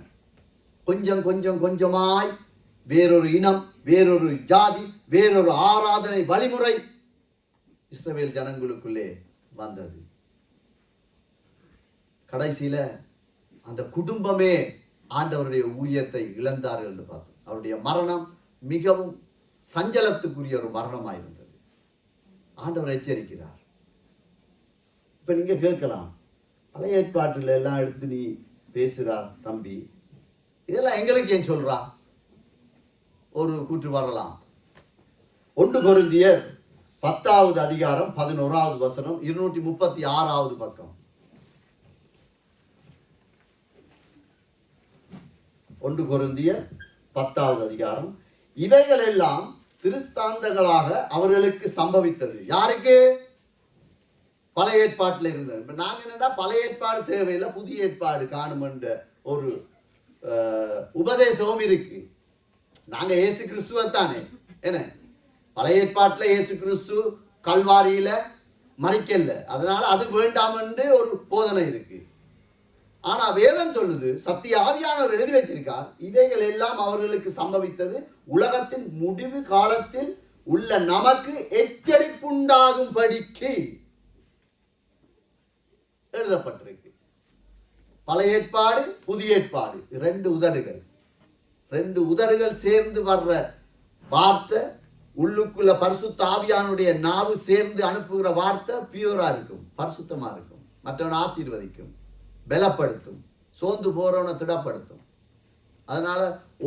கொஞ்சம் கொஞ்சம் கொஞ்சமாய் வேறொரு இனம், வேறொரு ஜாதி, வேறொரு ஆராதனை வழிமுறை இஸ்ரவேல் ஜனங்களுக்குள்ளே வந்தது. கடைசியில அந்த குடும்பமே ஆண்டவருடைய ஊழியத்தை இழந்தார்கள் என்று பார்த்தோம். அவருடைய மரணம் மிகவும் சஞ்சலத்துக்குரிய ஒரு மரணமாயிருந்தது. ஆண்டவர் எச்சரிக்கிறார். இப்ப நீங்க கேட்கலாம், பழைய ஏற்பாட்டில் எல்லாம் எடுத்து நீ பேசுறார் தம்பி, இதெல்லாம் எங்களுக்கு ஏன் சொல்றா? ஒரு கூற்று வரலாம். 1 கொரிந்தியர் 10வது அதிகாரம் 11வது வசனம் 236வது பக்கம். 1 கொரிந்தியர் 10வது அதிகாரம். இவைகள் எல்லாம் திருஸ்தாந்தங்களாக அவர்களுக்கு சம்பவித்தது. யாருக்கு? பழைய ஏற்பாட்டில் இருந்தது. இப்ப நாங்க என்னடா பழைய ஏற்பாடு தேவையில்லை, புதிய ஏற்பாடு காணும் என்ற ஒரு உபதேசமும் இருக்கு. நாங்க இயேசு கிறிஸ்துவத்தானே என்ன, பழைய ஏற்பாட்டில் இயேசு கிறிஸ்து கல்வாரியில மறிக்கல, அதனால அது வேண்டாம் என்று ஒரு போதனை இருக்கு. ஆனா வேதம் சொல்லுது, சத்திய ஆவியானவர் எழுதி வச்சிருக்கார், இவைகள் எல்லாம் அவர்களுக்கு சம்பவித்தது உலகத்தின் முடிவு காலத்தில் உள்ள நமக்கு எச்சரிப்புண்டாகும் படிக்கு எழுதப்பட்டிருக்கு. பழைய ஏற்பாடு புதிய ஏற்பாடு, ரெண்டு உதடுகள் சேர்ந்து வர்ற வார்த்தை, உள்ளுக்குள்ள பரிசுத்த ஆவியானுடைய நாவு சேர்ந்து அனுப்புகிற வார்த்தை பியூரா இருக்கும், பரிசுத்தமா இருக்கும், மற்றவனை ஆசீர்வதிக்கும், பலப்படுத்தும், சோர்ந்து போறவனை திடப்படுத்தும். அதனால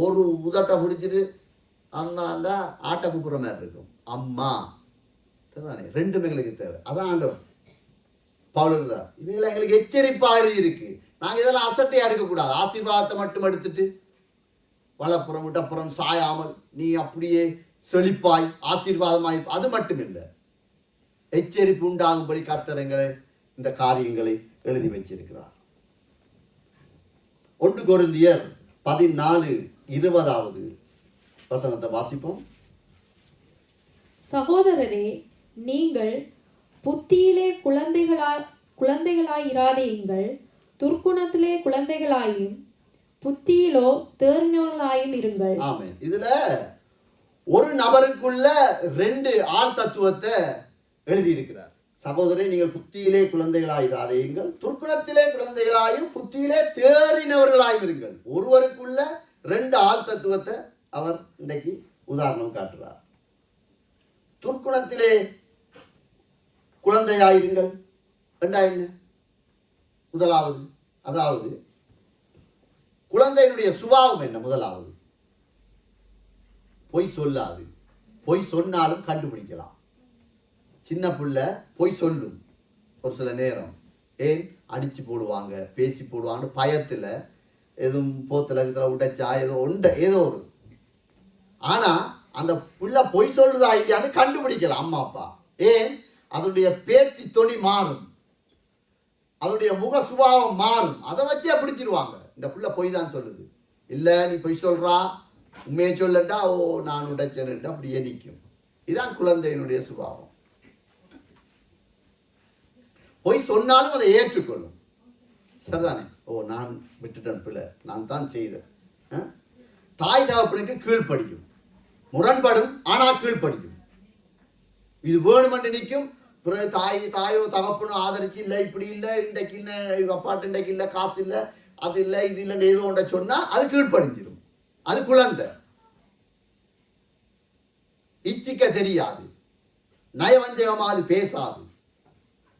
ஒரு உதட்டை முடிச்சுட்டு அண்ணா ஆட்டை கூப்பிடுற மாதிரி இருக்கும். அம்மா ரெண்டுமே எங்களுக்கு தேவை. அதான் ஆண்டவர் பவுல் இவைகளை எங்களுக்கு எச்சரிப்பா எழுதி இருக்கு. நாங்க இதெல்லாம் அசட்டையா எடுக்கக்கூடாது. ஆசீர்வாதத்தை மட்டும் எடுத்துட்டு வலப்புறம் இடப்புறம் சாயாமல் நீ அப்படியே செழிப்பாய் ஆசீர்வாதமாய், அது மட்டும் இல்லை, எச்சரிப்பு உண்டாகும்படி கர்த்தர் இந்த காரியங்களை எழுதி வச்சிருக்கிறார். 1 கொரிந்தியர் 14:20வது வசனத்தை வாசிப்போம். சகோதரரே, நீங்கள் புத்தியிலே குழந்தைகளாயிராதேயுங்கள், துர்க்குணத்திலே குழந்தைகளாயும் புத்தியிலோ தேறினவர்களாயும் இருங்கள். ஆமென். இதுல ஒரு நபருக்குள்ள 2 ஆள் தத்துவத்தை எழுதி இருக்கிறார். சகோதரரை, நீங்கள் புத்தியிலே குழந்தைகளாயிராதேயுங்கள், துர்க்குணத்திலே குழந்தைகளாயும் புத்தியிலே தேறினவர்களாயும் இருங்கள். ஒருவருக்குள்ள 2 ஆள் தத்துவத்தை அவர் இன்றைக்கு உதாரணம் காட்டுறார். துர்க்குணத்திலே குழந்தையாயிருங்கள் என்ன? முதலாவது, அதாவது குழந்தையினுடைய சுபாவம் என்ன? முதலாவது, பொய் சொல்லாது. பொய் சொன்னாலும் கண்டுபிடிக்கலாம். சின்ன பிள்ளை பொய் சொல்லும் ஒரு சில நேரம். ஏன்? அடிச்சு போடுவாங்க, பேசி போடுவாங்க, பயத்துல எதுவும் போத்துல உடைச்சா ஏதோ ஒரு. ஆனா அந்த பிள்ளை பொய் சொல்லுதா இல்லையான்னு கண்டுபிடிக்கலாம் அம்மா அப்பா. ஏன்? அதனுடைய பேச்சு தொனி மாறும், அதனுடைய முக சுபாவம் மாறும். அதை வச்சே பிடிச்சிருவாங்க, இந்த பிள்ளை பொய் தான் சொல்லுது, இல்ல நீ பொய் சொல்றா, உண்மையை சொல்லட்டா ஓ நான் உடைச்சேன்ட்டு அப்படியே நிற்கும். இதுதான் குழந்தையினுடைய சுபாவம். பொய் சொன்னாலும் அதை ஏற்றுக்கொள்ளும். சரிதானே? ஓ நான் விட்டுட்டேன், பிள்ளை நான் தான் செய்தேன். தாய் தகப்பனுக்கு கீழ்ப்படியும், முரண்படும், ஆனா கீழ்ப்படியும். இது வேணுமென்று நிற்கும். பிறகு தாயோ தகப்பனோ ஆதரிச்சு இல்லை, இப்படி இல்லை, இன்றைக்கு இல்லை, அப்பாட்டு இன்றைக்கு இல்லை, காசு இல்லை, அது இல்லை, இது இல்லைன்னு ஏதோ ஒன்றை சொன்னா அது கீழ்ப்படிஞ்சிடும். அது குழந்தை. இச்சிக்க தெரியாது, நயவஞ்சகமா அது பேசாது,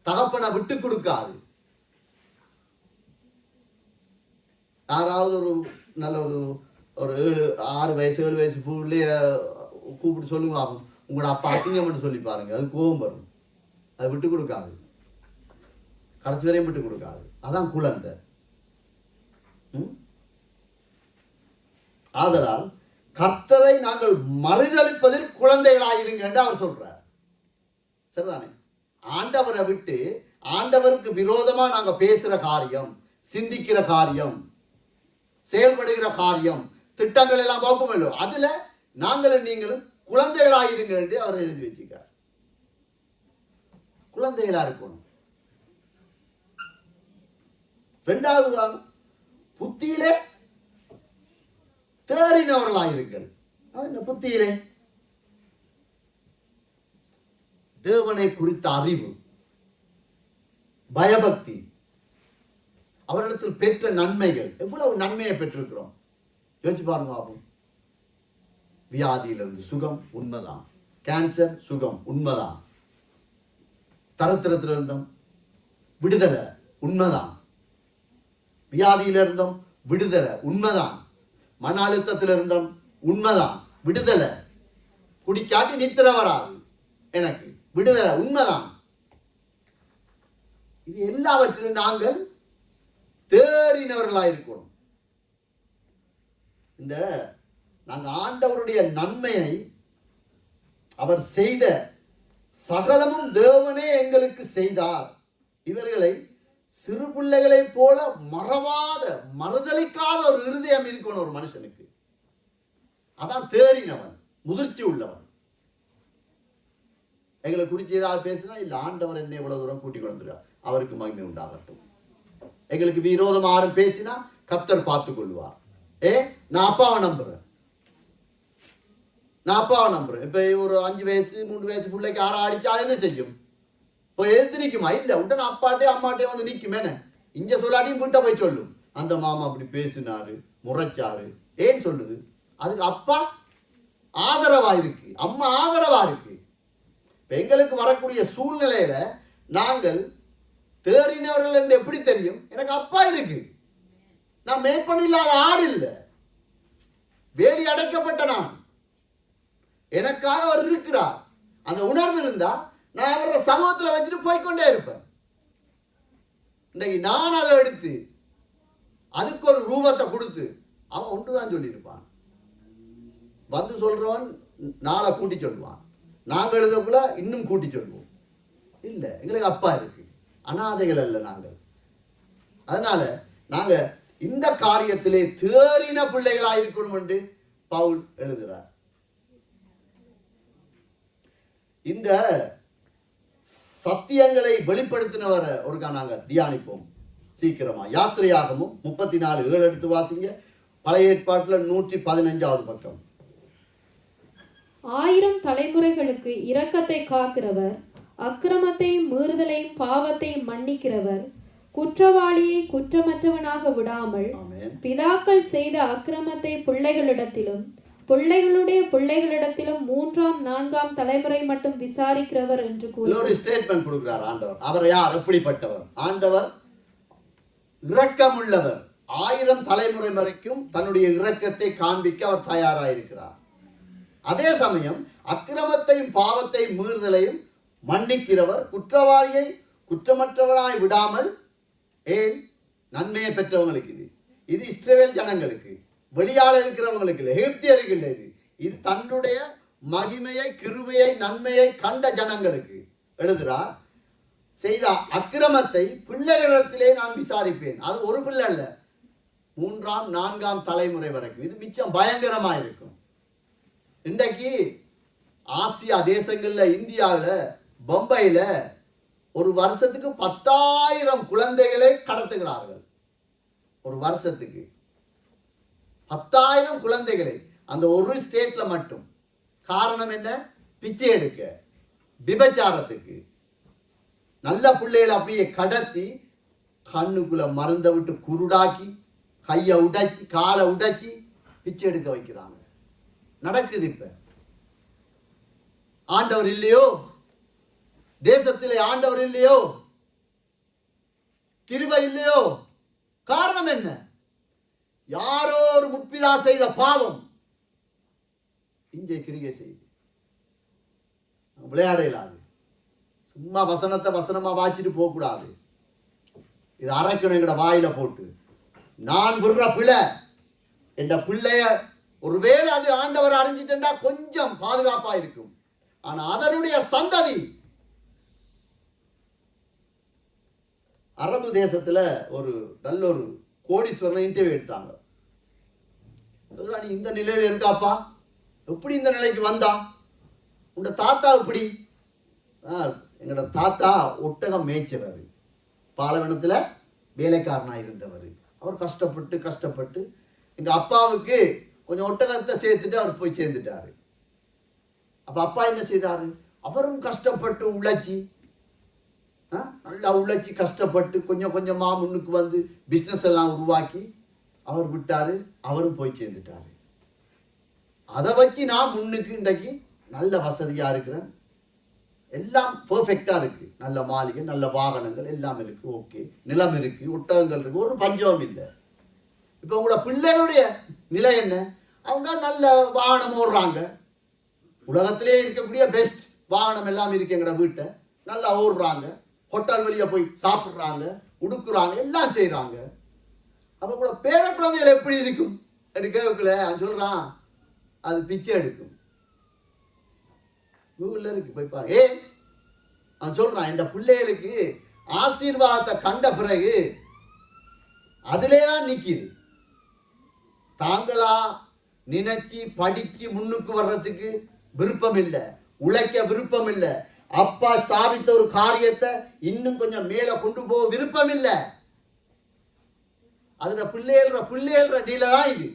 தகப்பனை விட்டு கொடுக்காது. யாராவது ஒரு நல்ல ஒரு 6 வயசு 7 வயசு பிள்ளைய கூப்பிட்டு சொல்லுங்க, உங்களோட அப்பா அசிங்கம்னு சொல்லி பாருங்க, அது கோபம் வரும். அதை விட்டு கொடுக்காது, கடைசி வரையும் விட்டு கொடுக்காது. அதான் குழந்தை. ஆதலால் கர்த்தரை நாங்கள் மறுதலிப்பதில் குழந்தைகளாயிருங்க என்று அவர் சொல்றார். சரிதானே? ஆண்டவரை விட்டு ஆண்டவருக்கு விரோதமா நாங்க பேசுற காரியம், சிந்திக்கிற காரியம், செயல்படுகிற காரியம், திட்டங்கள் எல்லாம் பார்ப்போமല്ലോ, அதுல நாங்களும் நீங்களும் குழந்தைகளாயிருங்க என்று அவர் எழுதி வச்சிருக்கார். குழந்தைகளா இருக்கணும். 2வது புத்தியிலே தேறினவர்களாயிருங்கள். புத்தியிலே தேவனை குறித்த அறிவு, பயபக்தி, அவரிடத்தில் பெற்ற நன்மைகள். எவ்வளவு நன்மையை பெற்றிருக்கிறோம் யோசிச்சு பாருங்க. ஆகும் வியாதியிலிருந்து சுகம் உண்மைதான், கேன்சர் சுகம் உண்மைதான், தரத்திரத்திலிருந்தும் விடுதலை உண்மைதான், வியாதியிலிருந்தும் விடுதலை உண்மைதான், மன அழுத்தத்திலிருந்தும் உண்மைதான் விடுதலை. குடிக்காட்டி நித்திர வராது, எனக்கு விடுதலை, உண்மைதான். இது எல்லாவற்றிலும் நாங்கள் தேறினவர்களாக இருக்கணும். இந்த நாங்கள் ஆண்டவருடைய நன்மையை, அவர் செய்த சகலமும் தேவனே எங்களுக்கு செய்தார், இவர்களை சிறு பிள்ளைகளை போல மறவாத, மறுதளிக்காத ஒரு இருதயம் இருக்கணும் ஒரு மனுஷனுக்கு. அதான் தேறினவன், முதிர்ச்சி உள்ளவன். எங்களை குறித்து ஏதாவது பேசினா, இல்ல ஆண்டவர் என்னை இவ்வளவு தூரம் கூட்டிக் கொண்டுறார், அவருக்கு மகிமை உண்டாகட்டும். எங்களுக்கு விரோதம் யாரும் பேசினா கர்த்தர் பார்த்துக் கொள்வார். நான் அப்பாவை நம்புறேன், நான் அப்பாவை நம்புறேன். இப்ப ஒரு 5 வயசு 3 வயசு பிள்ளைக்கு யாரும் அடிச்சா அது என்ன செய்யும்? இப்போ எதிர்த்து நிற்குமா? இல்ல, உடனே அப்பாட்டே அம்மாட்டே வந்து நிற்கும். என்ன இங்க சொல்லாட்டியும் வீட்டை போய் சொல்லும், அந்த மாமா அப்படி பேசினாரு, முறைச்சாரு. ஏன் சொல்லுது? அதுக்கு அப்பா ஆதரவா இருக்கு, அம்மா ஆதரவா இருக்கு. எங்களுக்கு வரக்கூடிய சூழ்நிலையில நாங்கள் தேறினவர்கள் என்று எப்படி தெரியும்? எனக்கு அப்பா இருக்கு, நான் மேற்பணி இல்லாத ஆடு இல்லை, வேலி அடைக்கப்பட்ட நான், எனக்காக அவர் இருக்கிறார். அந்த உணர்வு இருந்தா நான் அவரோட சமூகத்தில் வச்சுட்டு போய்கொண்டே இருப்பேன். இன்னைக்கு நான் அதை எடுத்து அதுக்கு ஒரு ரூபத்தை கொடுத்து அவன் ஒன்றுதான் சொல்லியிருப்பான். வந்து சொல்றவன் நாளை கூட்டி சொல்லுவான், நாங்கள் எழுதக்குள்ள இன்னும் கூட்டி சொல்லுவோம். இல்லை, எங்களுக்கு அப்பா இருக்கு, அனாதைகள் அல்ல நாங்கள். அதனால நாங்க இந்த காரியத்திலே தேறின பிள்ளைகளாக இருக்கணும் என்று பவுல் எழுதுகிறார். இந்த சத்தியங்களை வெளிப்படுத்தினவரை ஒருக்கா நாங்க தியானிப்போம் சீக்கிரமா. யாத்திரையாகமும் 34:7 எடுத்து வாசிங்க. பழைய ஏற்பாட்டுல 115வது பக்கம். 1000 தலைமுறைகளுக்கு இரக்கத்தை காக்கிறவர், அக்கிரமத்தையும் மீறுதலையும் பாவத்தையும் மன்னிக்கிறவர், குற்றவாளியை குற்றமற்றவனாக விடாமல் பிதாக்கள் செய்த அக்கிரமத்தை பிள்ளைகளிடத்திலும் பிள்ளைகளுடைய பிள்ளைகளிடத்திலும் 3ஆம் 4ஆம் தலைமுறை மட்டும் விசாரிக்கிறவர் என்று கூறி ஒரு ஸ்டேட்மெண்ட் கொடுக்கிறார் ஆண்டவர். அவர் யார்? எப்படிப்பட்டவர்? ஆண்டவர் இரக்கமுள்ளவர். 1000 தலைமுறை வரைக்கும் தன்னுடைய இரக்கத்தை காண்பிக்க அவர் தயாராயிருக்கிறார். அதே சமயம் அக்கிரமத்தையும் பாவத்தையும் மீறுதலையும் மன்னிக்கிறவர், குற்றவாளியை குற்றமற்றவராய் விடாமல். ஏன்? நன்மையை பெற்றவங்களுக்கு இது இஸ்ரவேல் ஜனங்களுக்கு, வெளியால இருக்கிறவங்களுக்கு இல்லை, எகிப்தியருக்கு இல்லை. இது தன்னுடைய மகிமையை, கிருபையை, நன்மையை கண்ட ஜனங்களுக்கு எழுதுறார். செய்த அக்கிரமத்தை பிள்ளைகளிடத்திலே நான் விசாரிப்பேன். அது ஒரு பிள்ளை அல்ல, 3ஆம் 4ஆம் தலைமுறை வரைக்கும். இது மிச்சம் பயங்கரமா இருக்கும். இன்றைக்கு ஆசியா தேசங்கள்ல, இந்தியாவில், பம்பையில ஒரு வருஷத்துக்கு 10,000 குழந்தைகளை கடத்துகிறார்கள். ஒரு வருஷத்துக்கு 10,000 குழந்தைகளை அந்த ஒரு ஸ்டேட்ல மட்டும். காரணம் என்ன? பிச்சை எடுக்க, விபச்சாரத்துக்கு. நல்ல பிள்ளைகளை அப்படியே கடத்தி கண்ணுக்குள்ள மருந்தை விட்டு குருடாக்கி, கையை உடைச்சி, காலை உடைச்சி பிச்சை எடுக்க வைக்கிறாங்க. நடக்குது. இப்ப ஆண்டவர் இல்லையோ தேசத்திலே? ஆண்டவர் இல்லையோ? கிருபை இல்லையோ? காரணம் என்ன? யாரோ ஒரு முற்பிதா செய்த பாவம் இங்கே கிரிகை செய்து விளையாட இயலாது. சும்மா வசனத்தை வசனமா வாச்சிட்டு போக கூடாது. இது அரைக்கணும் எங்கட வாயில போட்டு. நான் விடுற பிள்ளை, என்ற பிள்ளைய ஒருவேளை அது ஆண்டவர் அறிஞ்சிட்டா கொஞ்சம் பாதுகாப்பா இருக்கும். ஆனா அதனுடைய சந்ததி. அரபு தேசத்துல ஒரு நல்ல ஒரு கோடீஸ்வரனை இன்டர்வியூ எடுத்தாங்க. நீ இந்த நிலையில இருக்காப்பா, எப்படி இந்த நிலைக்கு வந்தா? உங்க தாத்தா எப்படி? எங்களோட தாத்தா ஒட்டகம் மேய்ச்சவர், பாலைவனத்துல வேலைக்காரனா இருந்தவர். அவர் கஷ்டப்பட்டு எங்க அப்பாவுக்கு கொஞ்சம் ஒட்டகத்தை சேர்த்துட்டு அவர் போய் சேர்ந்துட்டாரு. அப்ப அப்பா என்ன செய்தாரு? அவரும் கஷ்டப்பட்டு உழைச்சி, நல்லா உழைச்சி கஷ்டப்பட்டு கொஞ்சம் கொஞ்சமா முன்னுக்கு வந்து பிசினஸ் எல்லாம் உருவாக்கி அவர் விட்டாரு. அவரும் போய் சேர்ந்துட்டாரு. அதை வச்சு நான் முன்னுக்கு இன்றைக்கு நல்ல வசதியா இருக்கிறேன், எல்லாம் பெர்ஃபெக்டா இருக்கு. நல்ல மாளிகை, நல்ல வாகனங்கள் எல்லாம் இருக்கு, ஓகே, நிலம் இருக்கு, ஒட்டகங்கள் இருக்கு, ஒரு பஞ்சமும் இல்லை. இப்ப உங்களோட பிள்ளைகளுடைய நிலை என்ன? அவங்க நல்ல வாகனம் ஓடுறாங்க, உலகத்திலே இருக்கக்கூடிய பெஸ்ட் வாகனம் எல்லாம் இருக்கு எங்கட வீட்டை, நல்லா ஓடுறாங்க, ஹோட்டல் வெளியே போய் சாப்பிடுறாங்க, உடுக்குறாங்க, எல்லாம் செய்யறாங்க. அப்ப கூட பேர குழந்தைகள் எப்படி இருக்கும் கேட்கல. அவன் சொல்றான் அது பிச்சை எடுக்கும். கூகுள்ல இருக்கு போய் பாரு. அவன் சொல்றான் இந்த பிள்ளைகளுக்கு ஆசீர்வாதத்தை கண்ட பிறகு அதிலேதான் நிக்குது. தாங்களா நினைச்சு படிச்சு முன்னுக்கு வர்றதுக்கு விருப்பம் இல்லை, உழைக்க விருப்பம் இல்லை, அப்பா ஸ்தாபித்த ஒரு காரியத்தை இன்னும் கொஞ்சம் மேல கொண்டு போக விருப்பம் இல்லை. அதுல பிள்ளைகள டீல தான் இது.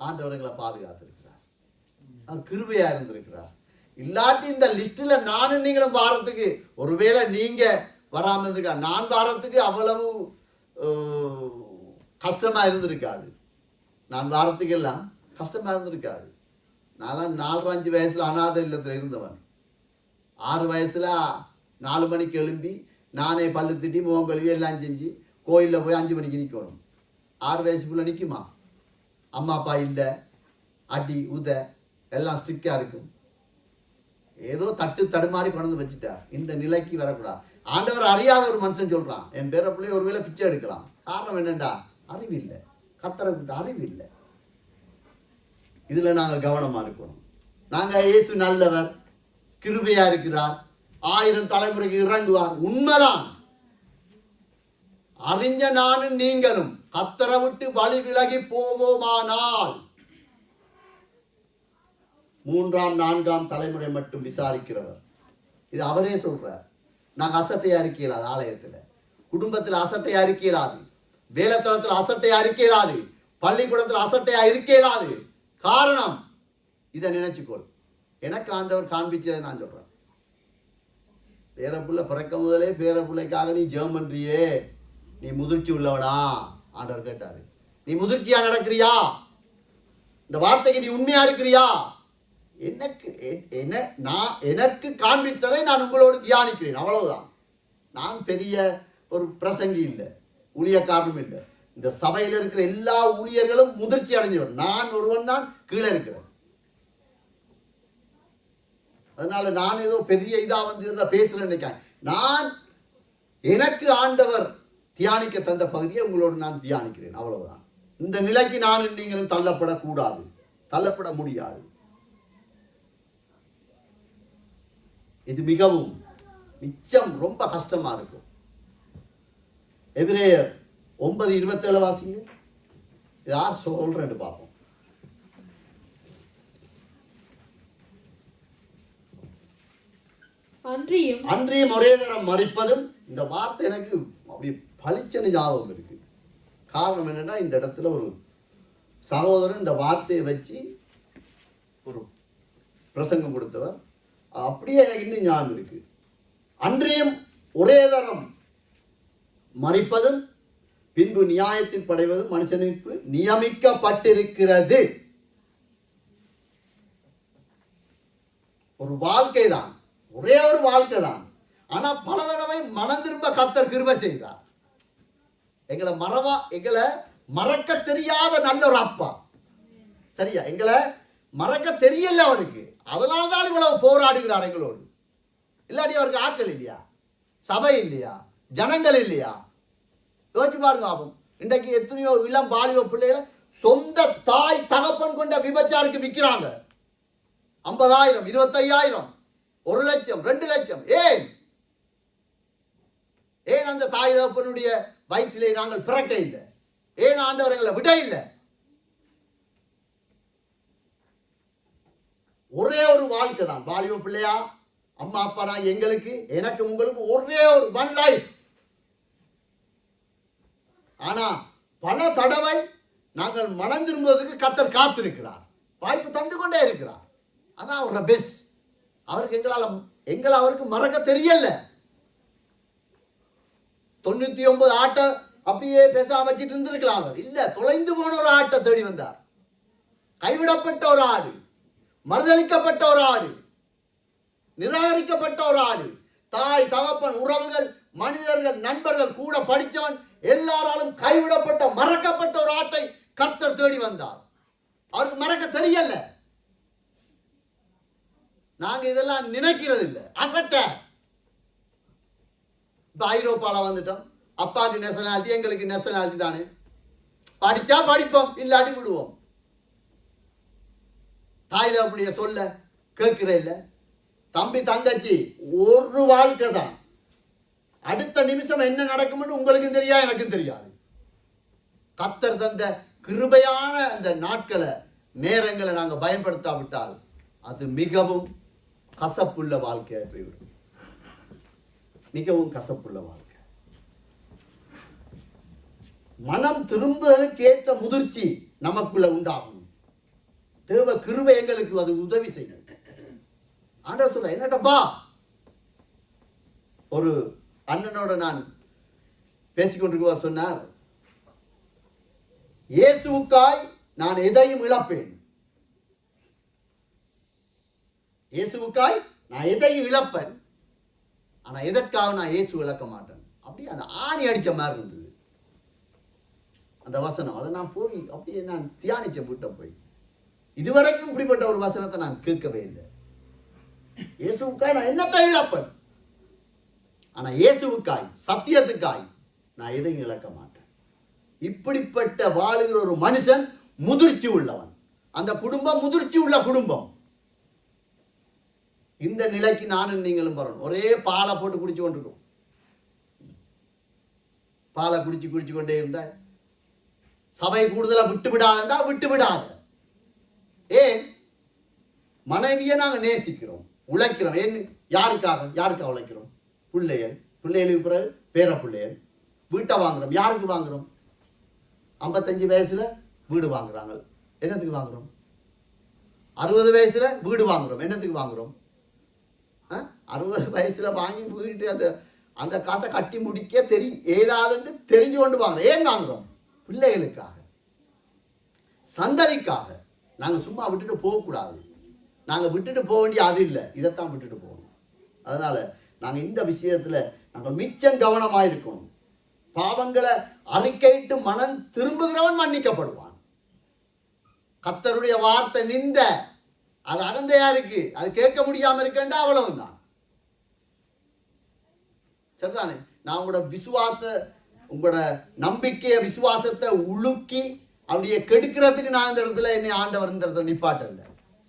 ஆண்டவர்களை பாதுகாத்திருக்கிறார், அவர் கிருபையா இருந்திருக்கிறார். இல்லாட்டி இந்த லிஸ்ட்ல நானும் நீங்களும் வாரத்துக்கு, ஒருவேளை நீங்க வராம இருந்திருக்கா, நான் வாரத்துக்கு அவ்வளவு கஷ்டமா இருந்திருக்காது. நான் வாரத்துக்கு எல்லாம் கஷ்டமா இருந்திருக்காது. நான் 4-5 வயசுல அநாத இல்லத்துல இருந்தவன். 6 வயசுல 4 மணிக்கு எழும்பி நானே பல்லு திட்டி முகம் கழுவி எல்லாம் செஞ்சு கோயிலில் போய் 5 மணிக்கு நிற்கணும். 6 வயசுக்குள்ள நிற்குமா? அம்மா அப்பா இல்லை, அடி உத எல்லாம் ஸ்ட்ரிக்டா இருக்கும். ஏதோ தட்டு தடுமாறி கொண்டு வச்சுட்டார். இந்த நிலைக்கு வரக்கூடாது. ஆண்டவர் அறியாத ஒரு மனுஷன் சொல்றான், என் பேர பிள்ளை ஒருவேளை பிச்சை எடுக்கலாம். காரணம் என்னண்டா? அறிவில்லை, கர்த்தருக்கு அறிவில்லை. இதுல நாங்க கவனமா இருக்கணும். நாங்க இயேசு நல்லவர், கிருபையா இருக்கிறார், 1000 தலைமுறைக்கு இறங்குவார், உண்மைதான். அறிஞ்ச நானும் நீங்களும் கர்த்தரை விட்டு வழி விலகி போவோமானால் 3ஆம் 4ஆம் தலைமுறை மட்டும் விசாரிக்கிறவர். இது அவரே சொல்றார். நாங்க அசட்டையா இருக்கலாது, ஆலயத்துல குடும்பத்தில் அசட்டையா இருக்கலாது, வேலைத்தளத்தில் அசட்டையா இருக்கலாது, பள்ளிக்கூடத்தில் அசட்டையா இருக்கலாது. காரணம் இதை நினைச்சுக்கொள். எனக்கு ஆண்டவர் காண்பிச்சதை நான் சொல்றேன். பேரப்புள்ள பிறக்க முதலே பேரப்புள்ளைக்காக நீ ஜெபம் பண்றியே, நீ முதிர்ச்சி உள்ளவனா? ஆண்டவர் கேட்டாரு. நீ முதிர்ச்சியா நடக்கிறியா? இந்த வார்த்தைக்கு நீ உண்மையா இருக்கிறியா? எனக்கு காண்பித்ததை நான் உங்களோடு தியானிக்கிறேன், அவ்வளவுதான். நான் பெரிய ஒரு பிரசங்கி இல்லை, ஊழியக்காரனும் இல்லை. இந்த சபையில் இருக்கிற எல்லா ஊழியர்களும் முதிர்ச்சி அடைஞ்சவர். நான் ஒருவன் தான் கீழே இருக்கிறேன். அதனால நான் ஏதோ பெரிய இதா வந்து பேசுறேன் நினைக்கிறேன். நான் எனக்கு ஆண்டவர் தியானிக்க தந்த பகுதியை உங்களோடு நான் தியானிக்கிறேன், அவ்வளவுதான். இந்த நிலைக்கு நானும் நீங்களும் தள்ளப்படக்கூடாது, தள்ளப்பட முடியாது. இது மிகவும் மிச்சம் ரொம்ப கஷ்டமா இருக்கும். எபிரேயர் 9:27 வாசிங்க. யார் சொல்றேன்னு பார்ப்போம். அன்றியும் ஒரே தரம் மரிப்பதும். இந்த வார்த்தை எனக்கு அப்படி பளிச்சென ஞாபகம் இருக்கு. காரணம் என்னன்னா, இந்த இடத்துல ஒரு சகோதரன் இந்த வார்த்தையை வச்சு ஒரு பிரசங்கம் கொடுத்தவர். அப்படியே எனக்கு இன்னும் ஞாபகம் இருக்கு. அன்றியும் ஒரே தரம் மரிப்பதும் பின்பு நியாயத்தில் படைவதும் மனுஷனுக்கு நியமிக்கப்பட்டிருக்கிறது. ஒரு வாழ்க்கை தான், ஒரே ஒரு வாழ்க்கை தான். ஆனா பல தடவை மனம் திரும்ப கர்த்தர் கிருபை செய்தார். எங்களை மறக்க தெரியாத நல்ல ஒரு அப்பா. சரியா? எங்களை மறக்க தெரியல அவருக்கு. அதனால்தான் இவ்வளவு போராடுகிறார் எங்களோடு. இல்லாட்டி அவருக்கு ஆட்கள் இல்லையா? சபை இல்லையா? ஜனங்கள் இல்லையா? யோசிச்சு பாருங்க. ஆகும் இன்றைக்கு எத்தனையோ இளம் வாலிப பிள்ளைகளை சொந்த தாய் தகப்பன் கொண்ட விபச்சாருக்கு விற்கிறாங்க. 50,000, 25,000, 1 லட்சம், 2 லட்சம். ஏன் அந்த தாய் தகப்பனுடைய வயிற்றிலே நாங்கள் பிறக்க இல்லை? ஏன் ஆண்டவர்களை விட இல்லை? ஒரே ஒரு வாழ்க்கை தான். வாலிப பிள்ளையா, அம்மா அப்பா நான் எங்களுக்கு, எனக்கு உங்களுக்கு ஒரே ஒரு ஒன் லைஃப். ஆனா பல தடவை நாங்கள் மனம் திரும்புவதற்கு கர்த்தர் காத்திருக்கிறார், வாய்ப்பு தந்து கொண்டே இருக்கிறார். அதான் அவரோட பெஸ்ட். அவருக்கு எங்களை அவருக்கு மறக்க தெரியல. 99 ஆட்டை அப்படியே பேசாம வச்சுட்டு இருந்திருக்கலாம். அவர் இல்ல, தொலைந்து போன ஒரு ஆட்டை தேடி வந்தார். கைவிடப்பட்ட ஒரு ஆடு, மறுதளிக்கப்பட்ட ஒரு ஆடு, நிராகரிக்கப்பட்ட ஒரு ஆடு. தாய் தகப்பன் உறவுகள் மனிதர்கள் நண்பர்கள் கூட படித்தவன் எல்லாராலும் கைவிடப்பட்ட மறக்கப்பட்ட ஒரு ஆட்டை கர்த்தர் தேடி வந்தார். அவருக்கு மறக்க தெரியல. நாங்க இதெல்லாம் நினைக்கிறது இல்லை. அசட்ட இப்ப ஐரோப்பால வந்துட்டோம். அப்பாவுக்கு நேஷனாலிட்டி, எங்களுக்கு நேஷனாலிட்டி தானே. படிச்சா படிப்போம், இல்லாட்டி விடுவோம். தாயில அப்படியே சொல்ல கேட்கிற இல்ல. தம்பி தங்கச்சி ஒரு வாழ்க்கை தான். அடுத்த நிமிஷம் என்ன நடக்கும்னு உங்களுக்கும் தெரியாது, எனக்கும் தெரியாது. கர்த்தர் தந்த கிருபையான அந்த நாட்களை நேரங்களை நாங்கள் பயன்படுத்தாவிட்டால் அது மிகவும் கசப்புள்ள வாழ்க்கையாக போய்விடும். மிகவும் கசப்புள்ள வாழ்க்கை. மனம் திரும்புதலுக்கு ஏற்ற முதிர்ச்சி நமக்குள்ள உண்டாகும். தேவ கிருபை எங்களுக்கு அது உதவி செய்யும். ஆண்டவர் சொல்ற என்னட்டப்பா, ஒரு அண்ணனோட நான் பேசிக்கொண்டிருக்க சொன்னார், இயேசுவுக்காய் நான் எதையும் இழப்பேன். இயேசுவுக்காய் நான் எதையும் இழப்பேன், ஆனா எதற்காக நான் இயேசு இழக்க மாட்டேன். அப்படியே அந்த ஆணி அடிச்ச மாதிரி இருந்தது அந்த வசனம். அதை நான் போய் அப்படியே நான் தியானிச்ச விட்ட போய் இதுவரைக்கும் இப்படிப்பட்ட ஒரு வசனத்தை நான் கேட்கவே இல்லை. இயேசுவுக்காய் நான் என்னத்தை இழப்பேன், ஆனா இயேசுவுக்காய் சத்தியத்துக்காய் நான் எதையும் இழக்க மாட்டேன். இப்படிப்பட்ட வாழுகிற ஒரு மனுஷன் முதிர்ச்சி உள்ளவன். அந்த குடும்பம் முதிர்ச்சி உள்ள குடும்பம். இந்த நிலைக்கு நானும் நீங்களும் வரணும். ஒரே பாலை போட்டு குடிச்சு கொண்டிருக்கோம். பாலை குடிச்சு குடிச்சு கொண்டே இருந்தா சபை கூடுதலா விட்டு விடாதா, விட்டு விடாத. ஏன் மனைவியை நாங்க நேசிக்கிறோம், உழைக்கிறோம். ஏன் யாருக்காக உழைக்கிறோம்? பிள்ளைகளுக்கு பிறகு பேர பிள்ளைகள். வீட்டை வாங்குறோம். யாருக்கு வாங்குறோம்? 55 வயசுல வீடு வாங்குறாங்க. என்னத்துக்கு வாங்குறோம்? 60 வயசுல வீடு வாங்குறோம். என்னத்துக்கு வாங்குறோம்? 60 வயசுல வாங்கி வீட்டு அந்த காசை கட்டி முடிக்க ஏதாதுன்னு தெரிஞ்சு கொண்டு வாங்குறோம். ஏன் வாங்குறோம்? பிள்ளைகளுக்காக, சந்ததிக்காக. நாங்க சும்மா விட்டுட்டு போகக்கூடாது. நாங்க விட்டுட்டு போக வேண்டிய அது இல்லை, இதைத்தான் விட்டுட்டு போகணும். அதனால நாங்க இந்த விஷயத்துல நாங்கள் மிச்சம் கவனமாயிருக்கணும். பாவங்களை அறிக்கையிட்டு மனம் திரும்புகிறவன் மன்னிக்கப்படுவான். கர்த்தருடைய வார்த்தை நிந்த அது அகந்தையா இருக்கு, அது கேட்க முடியாம இருக்கேன்டா, அவ்வளவுதான். சரிதானே? நான் உங்களோட நம்பிக்கைய விசுவாசத்தை உலுக்கி அப்படியே கெடுக்கிறதுக்கு நான் இந்த இடத்துல என்னை ஆண்டவர்ன்றத நிப்பாட்டல்ல.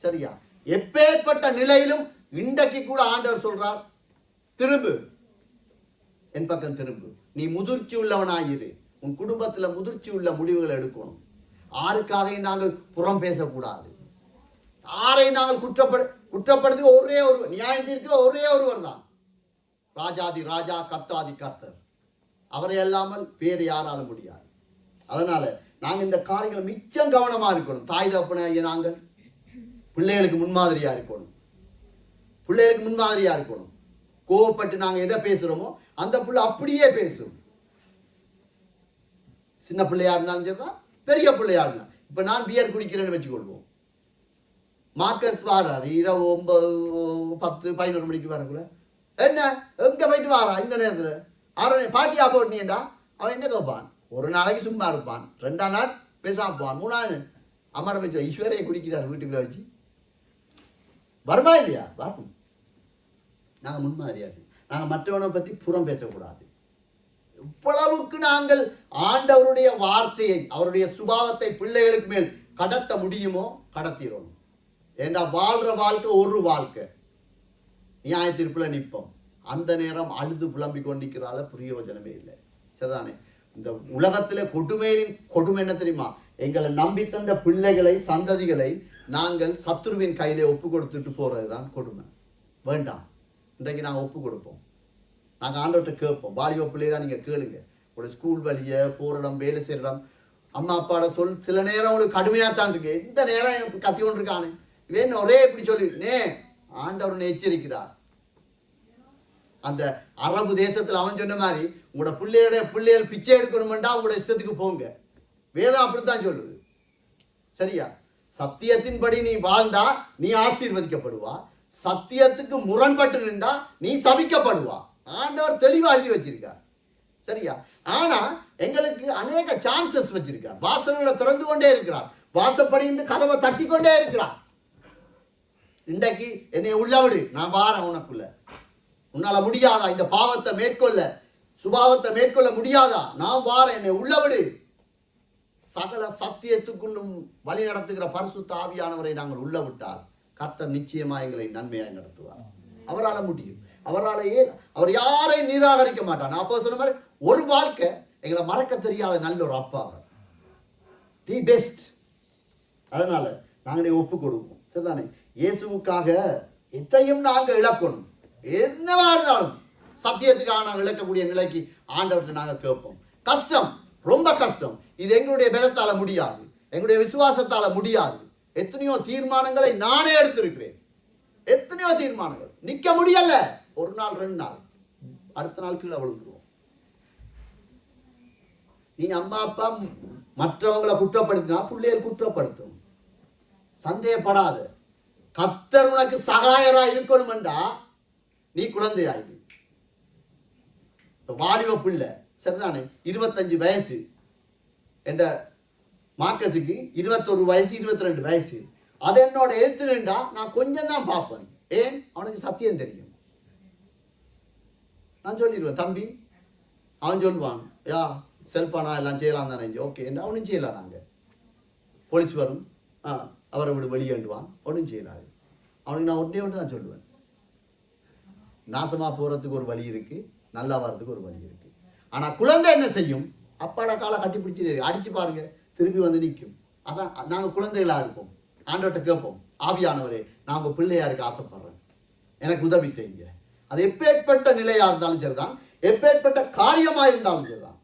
சரியா? எப்பேற்பட்ட நிலையிலும் இன்றைக்கு கூட ஆண்டவர் சொல்றார், திரும்பு, என் பக்கம் திரும்பு. நீ முதிர்ச்சி உள்ளவனாயிரு. உன் குடும்பத்துல முதிர்ச்சி உள்ள முடிவுகளை எடுக்கணும். யாருக்காக நாங்கள் புறம் பேசக்கூடாது. யாரை நாங்கள் குற்றப்படுத்தி ஒரே ஒரு நியாயம் தீர்க்கிற ஒரே ஒருவர் தான், ராஜாதி ராஜா, கர்த்தாதி கர்த்தர். அவரை அல்லாமல் வேறு யாராலும் முடியாது. அதனால நாங்க இந்த காரியங்கள் மிச்சம் கவனமா இருக்கணும். தாய் தகப்பனாகிய நாங்கள் பிள்ளைகளுக்கு முன்மாதிரியா இருக்கணும். கோவப்பட்டு நாங்க எதை பேசுறோமோ அந்த பிள்ளை அப்படியே பேசும். சின்ன பிள்ளையா இருந்தாலும் சரிதான், பெரிய பிள்ளையா இருந்தா. இப்ப நான் பியர் குடிக்கிறேன்னு வச்சுக்கொள்வோம். மார்க்கஸ் வாராரு இரவு 9, 10, 11 மணிக்கு வரக்குள்ள, என்ன எங்க போயிட்டு வாரா இந்த நேரத்துல? பாட்டியா போட்டினீண்டா அவன் என்ன கேட்பான்? ஒரு நாளைக்கு சும்மா இருப்பான், 2ஆம் நாள் பேசாம போவான், 3ஆவது அம்மாட போய் ஈஸ்வரையை குடிக்கிறார் வீட்டுக்குள்ள வச்சு. வருமா இல்லையா? வரும். நாங்க முன்மாதிரியாது. நாங்க மற்றவனை பத்தி புறம் பேசக்கூடாது. இவ்வளவுக்கு நாங்கள் ஆண்டவருடைய வார்த்தையை, அவருடைய சுபாவத்தை பிள்ளைகளுக்கு மேல் கடத்த முடியுமோ கடத்திடணும். ஏண்டா வாழ்ற வாழ்க்கை ஒரு வாழ்க்கை. நியாய தீர்ப்புல நிற்போம். அந்த நேரம் அழுது புலம்பிக் கொண்டிருக்கிறால பிரயோஜனமே இல்லை. சரிதானே? இந்த உலகத்திலே கொடுமை என்ன தெரியுமா? எங்களை நம்பி தந்த பிள்ளைகளை, சந்ததிகளை நாங்கள் சத்துருவின் கையிலே ஒப்பு கொடுத்துட்டு போறதுதான் கொடுமை. வேண்டாம். இன்றைக்கு நாங்கள் ஒப்பு கொடுப்போம். நாங்கள் ஆண்டவர்கிட்ட கேட்போம். வாலிப பிள்ளைதான் நீங்க கேளுங்க. ஒரு ஸ்கூல் வழிய போற இடம், வேலை செய்யற இடம், அம்மா அப்பாட சில நேரம் உங்களுக்கு கடுமையாத்தான் இருக்கு. இந்த நேரம் கத்தி கொண்டு இருக்கானு இவன் ஒரே இப்படி சொல்லி ஆண்டவர் எச்சரிக்கிறார். அந்த அரபு தேசத்துல அவன் சொன்ன மாதிரி உங்களோட பிள்ளைகள் பிச்சை எடுக்கணும்டா உங்களோட இஷ்டத்துக்கு போங்க. வேதம் அப்படித்தான் சொல்லுது. சரியா? சத்தியத்தின்படி நீ வாழ்ந்தா நீ ஆசீர்வதிக்கப்படுவா. சத்தியத்துக்கு முரண்பட்டு நின்றா நீ சபிக்கப்படுவா. ஆண்டவர் தெளிவா எழுதி வச்சிருக்கார். சரியா? ஆனா எங்களுக்கு அநேக சான்சஸ் வச்சிருக்கார். வாசல்களை திறந்து கொண்டே இருக்கிறார். வாசப்படி கதவை தட்டி கொண்டே இருக்கிறார். இன்றைக்கு என்னை உள்ள விடு, நான் வாரேன் உனக்குள்ள. உன்னால முடியாதா இந்த பாவத்தை மேற்கொள்ள, சுபாவத்தை மேற்கொள்ள முடியாதா? நான் வாரேன், என்னை உள்ள விடு. சகல சத்தியத்துக்குள்ளும் வழி நடத்துகிற பரிசுத்த ஆவியானவரை நாங்கள் உள்ள விட்டால் கர்த்தர் நிச்சயமா எங்களை நன்மையாய் நடத்துவார். அவரால் முடியும். அவர் யாரையும் நிராகரிக்க மாட்டார். நான் அப்போ சொன்ன மாதிரி ஒரு வாழ்க்கை எங்களை மறக்க தெரியாத நல்ல ஒரு அப்பா, தி பெஸ்ட். அதனால நாங்களே ஒப்பு கொடுப்போம். சரிதானே? இயேசுவுக்காக எதையும் நாங்கள் இழக்கணும். என்னவா இருந்தாலும் சத்தியத்துக்காக நாங்கள் இழக்கக்கூடிய நிலைக்கு ஆண்டவர்கிட்ட நாங்கள் கேட்போம். கஷ்டம், ரொம்ப கஷ்டம். இது எங்களுடைய பலத்தால முடியாது, எங்களுடைய விசுவாசத்தால முடியாது. எத்தனையோ தீர்மானங்களை நானே எடுத்திருக்கிறேன். எத்தனையோ தீர்மானங்கள் நிக்க முடியல. ஒரு நாள் 2 நாள், அடுத்த நாள் கீழே விழுந்துருவோம். நீ அம்மா அப்பா மற்றவங்களை குற்றப்படுத்தினா பிள்ளைகள் குற்றப்படுத்தும். சந்தேகப்படாத. கர்த்தர் உனக்கு சகாயரா இருக்கணும் என்றா நீ குழந்தையாயி. வாலிப பிள்ளை, சரிதானே? 25 வயசு என்ற மார்க்கஸுக்கு 21 வயசு 22 வயசு. அது என்னோட எழுத்துலண்டா நான் கொஞ்சம் தான் பார்ப்பேன். ஏன்? அவனுக்கு சத்தியம் தெரியும். நான் சொல்லிடுவேன், தம்பி. அவன் சொல்லுவான், யா செல்பானா எல்லாம் செய்யலாம் தானே. ஓகே, அவனும் செய்யலாம். நாங்கள் போலீஸ் வரும், அவரை விட வெளியேண்டுவான், ஒன்றும் செய்யலாது. அவனுக்கு நான் ஒன்று தான் சொல்லுவேன், நாசமா போறதுக்கு ஒரு வழி இருக்கு, நல்லா வர்றதுக்கு ஒரு வழி இருக்கு. ஆனா குழந்தை என்ன செய்யும்? அப்பாட காலை கட்டி பிடிச்சி அடிச்சு பாருங்க, திருப்பி வந்து நிற்கும். அதான் நாங்கள் குழந்தைகளா இருப்போம். ஆண்டவர்கிட்ட கேட்போம், ஆவியானவரே நான் உங்க பிள்ளையா இருக்க ஆசைப்படுறேன், எனக்கு உதவி செய்யுங்க. அது எப்பேற்பட்ட நிலையா இருந்தாலும் சரிதான், எப்பேற்பட்ட காரியமா இருந்தாலும் சரிதான்.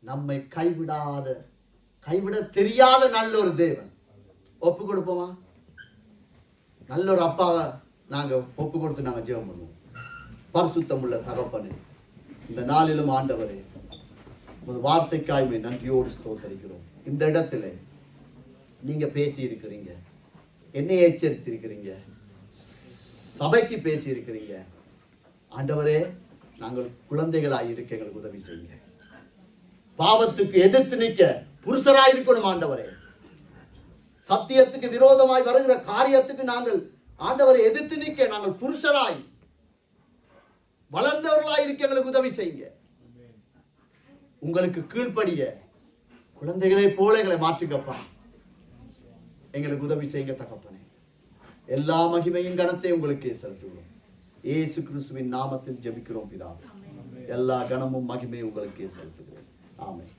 நம்மை கைவிட தெரியாத நல்ல ஒரு தேவன். ஒப்பு கொடுப்போமா? நல்ல ஒரு அப்பாவை நாங்க ஒப்பு கொடுத்து நாங்க ஜெபம் பண்ணுவோம். பரிசுத்தமுள்ள தகப்பனே, இந்த நாளிலும் ஆண்டவரே ஒரு வார்த்தைக்காய்மை நன்றியோடு ஸ்தோத்தரிக்கிறோம். இந்த இடத்துல நீங்க பேசி இருக்கிறீங்க, என்னை எச்சரித்திருக்கிறீங்க, சபைக்கு பேசி இருக்கிறீங்க. ஆண்டவரே, நாங்கள் குழந்தைகளாய் இருக்க எங்களுக்கு உதவி செய்யுங்க. பாவத்துக்கு எதிர்த்து நிற்க புருஷராய் இருக்கணும் ஆண்டவரே. சத்தியத்துக்கு விரோதமாய் வருகிற காரியத்துக்கு நாங்கள் ஆண்டவரை எதிர்த்து நிற்க நாங்கள் புருஷராய் வளர்ந்தவர்களாய் இருக்க எங்களுக்கு உதவி செய்யுங்க. உங்களுக்கு கீழ்ப்படிய குழந்தைகளை போல எங்களை மாற்றுக்கப்பா. எங்களுக்கு உதவி செய்யுங்க தகப்பனே. எல்லா மகிமையும் கனத்தை உங்களுக்கே செலுத்துகிறோம். இயேசு கிறிஸ்துவின் நாமத்தில் ஜெபிக்கிறோம் பிதாவே. எல்லா கனமும் மகிமையும் உங்களுக்கே செலுத்துகிறோம். ஆமென்.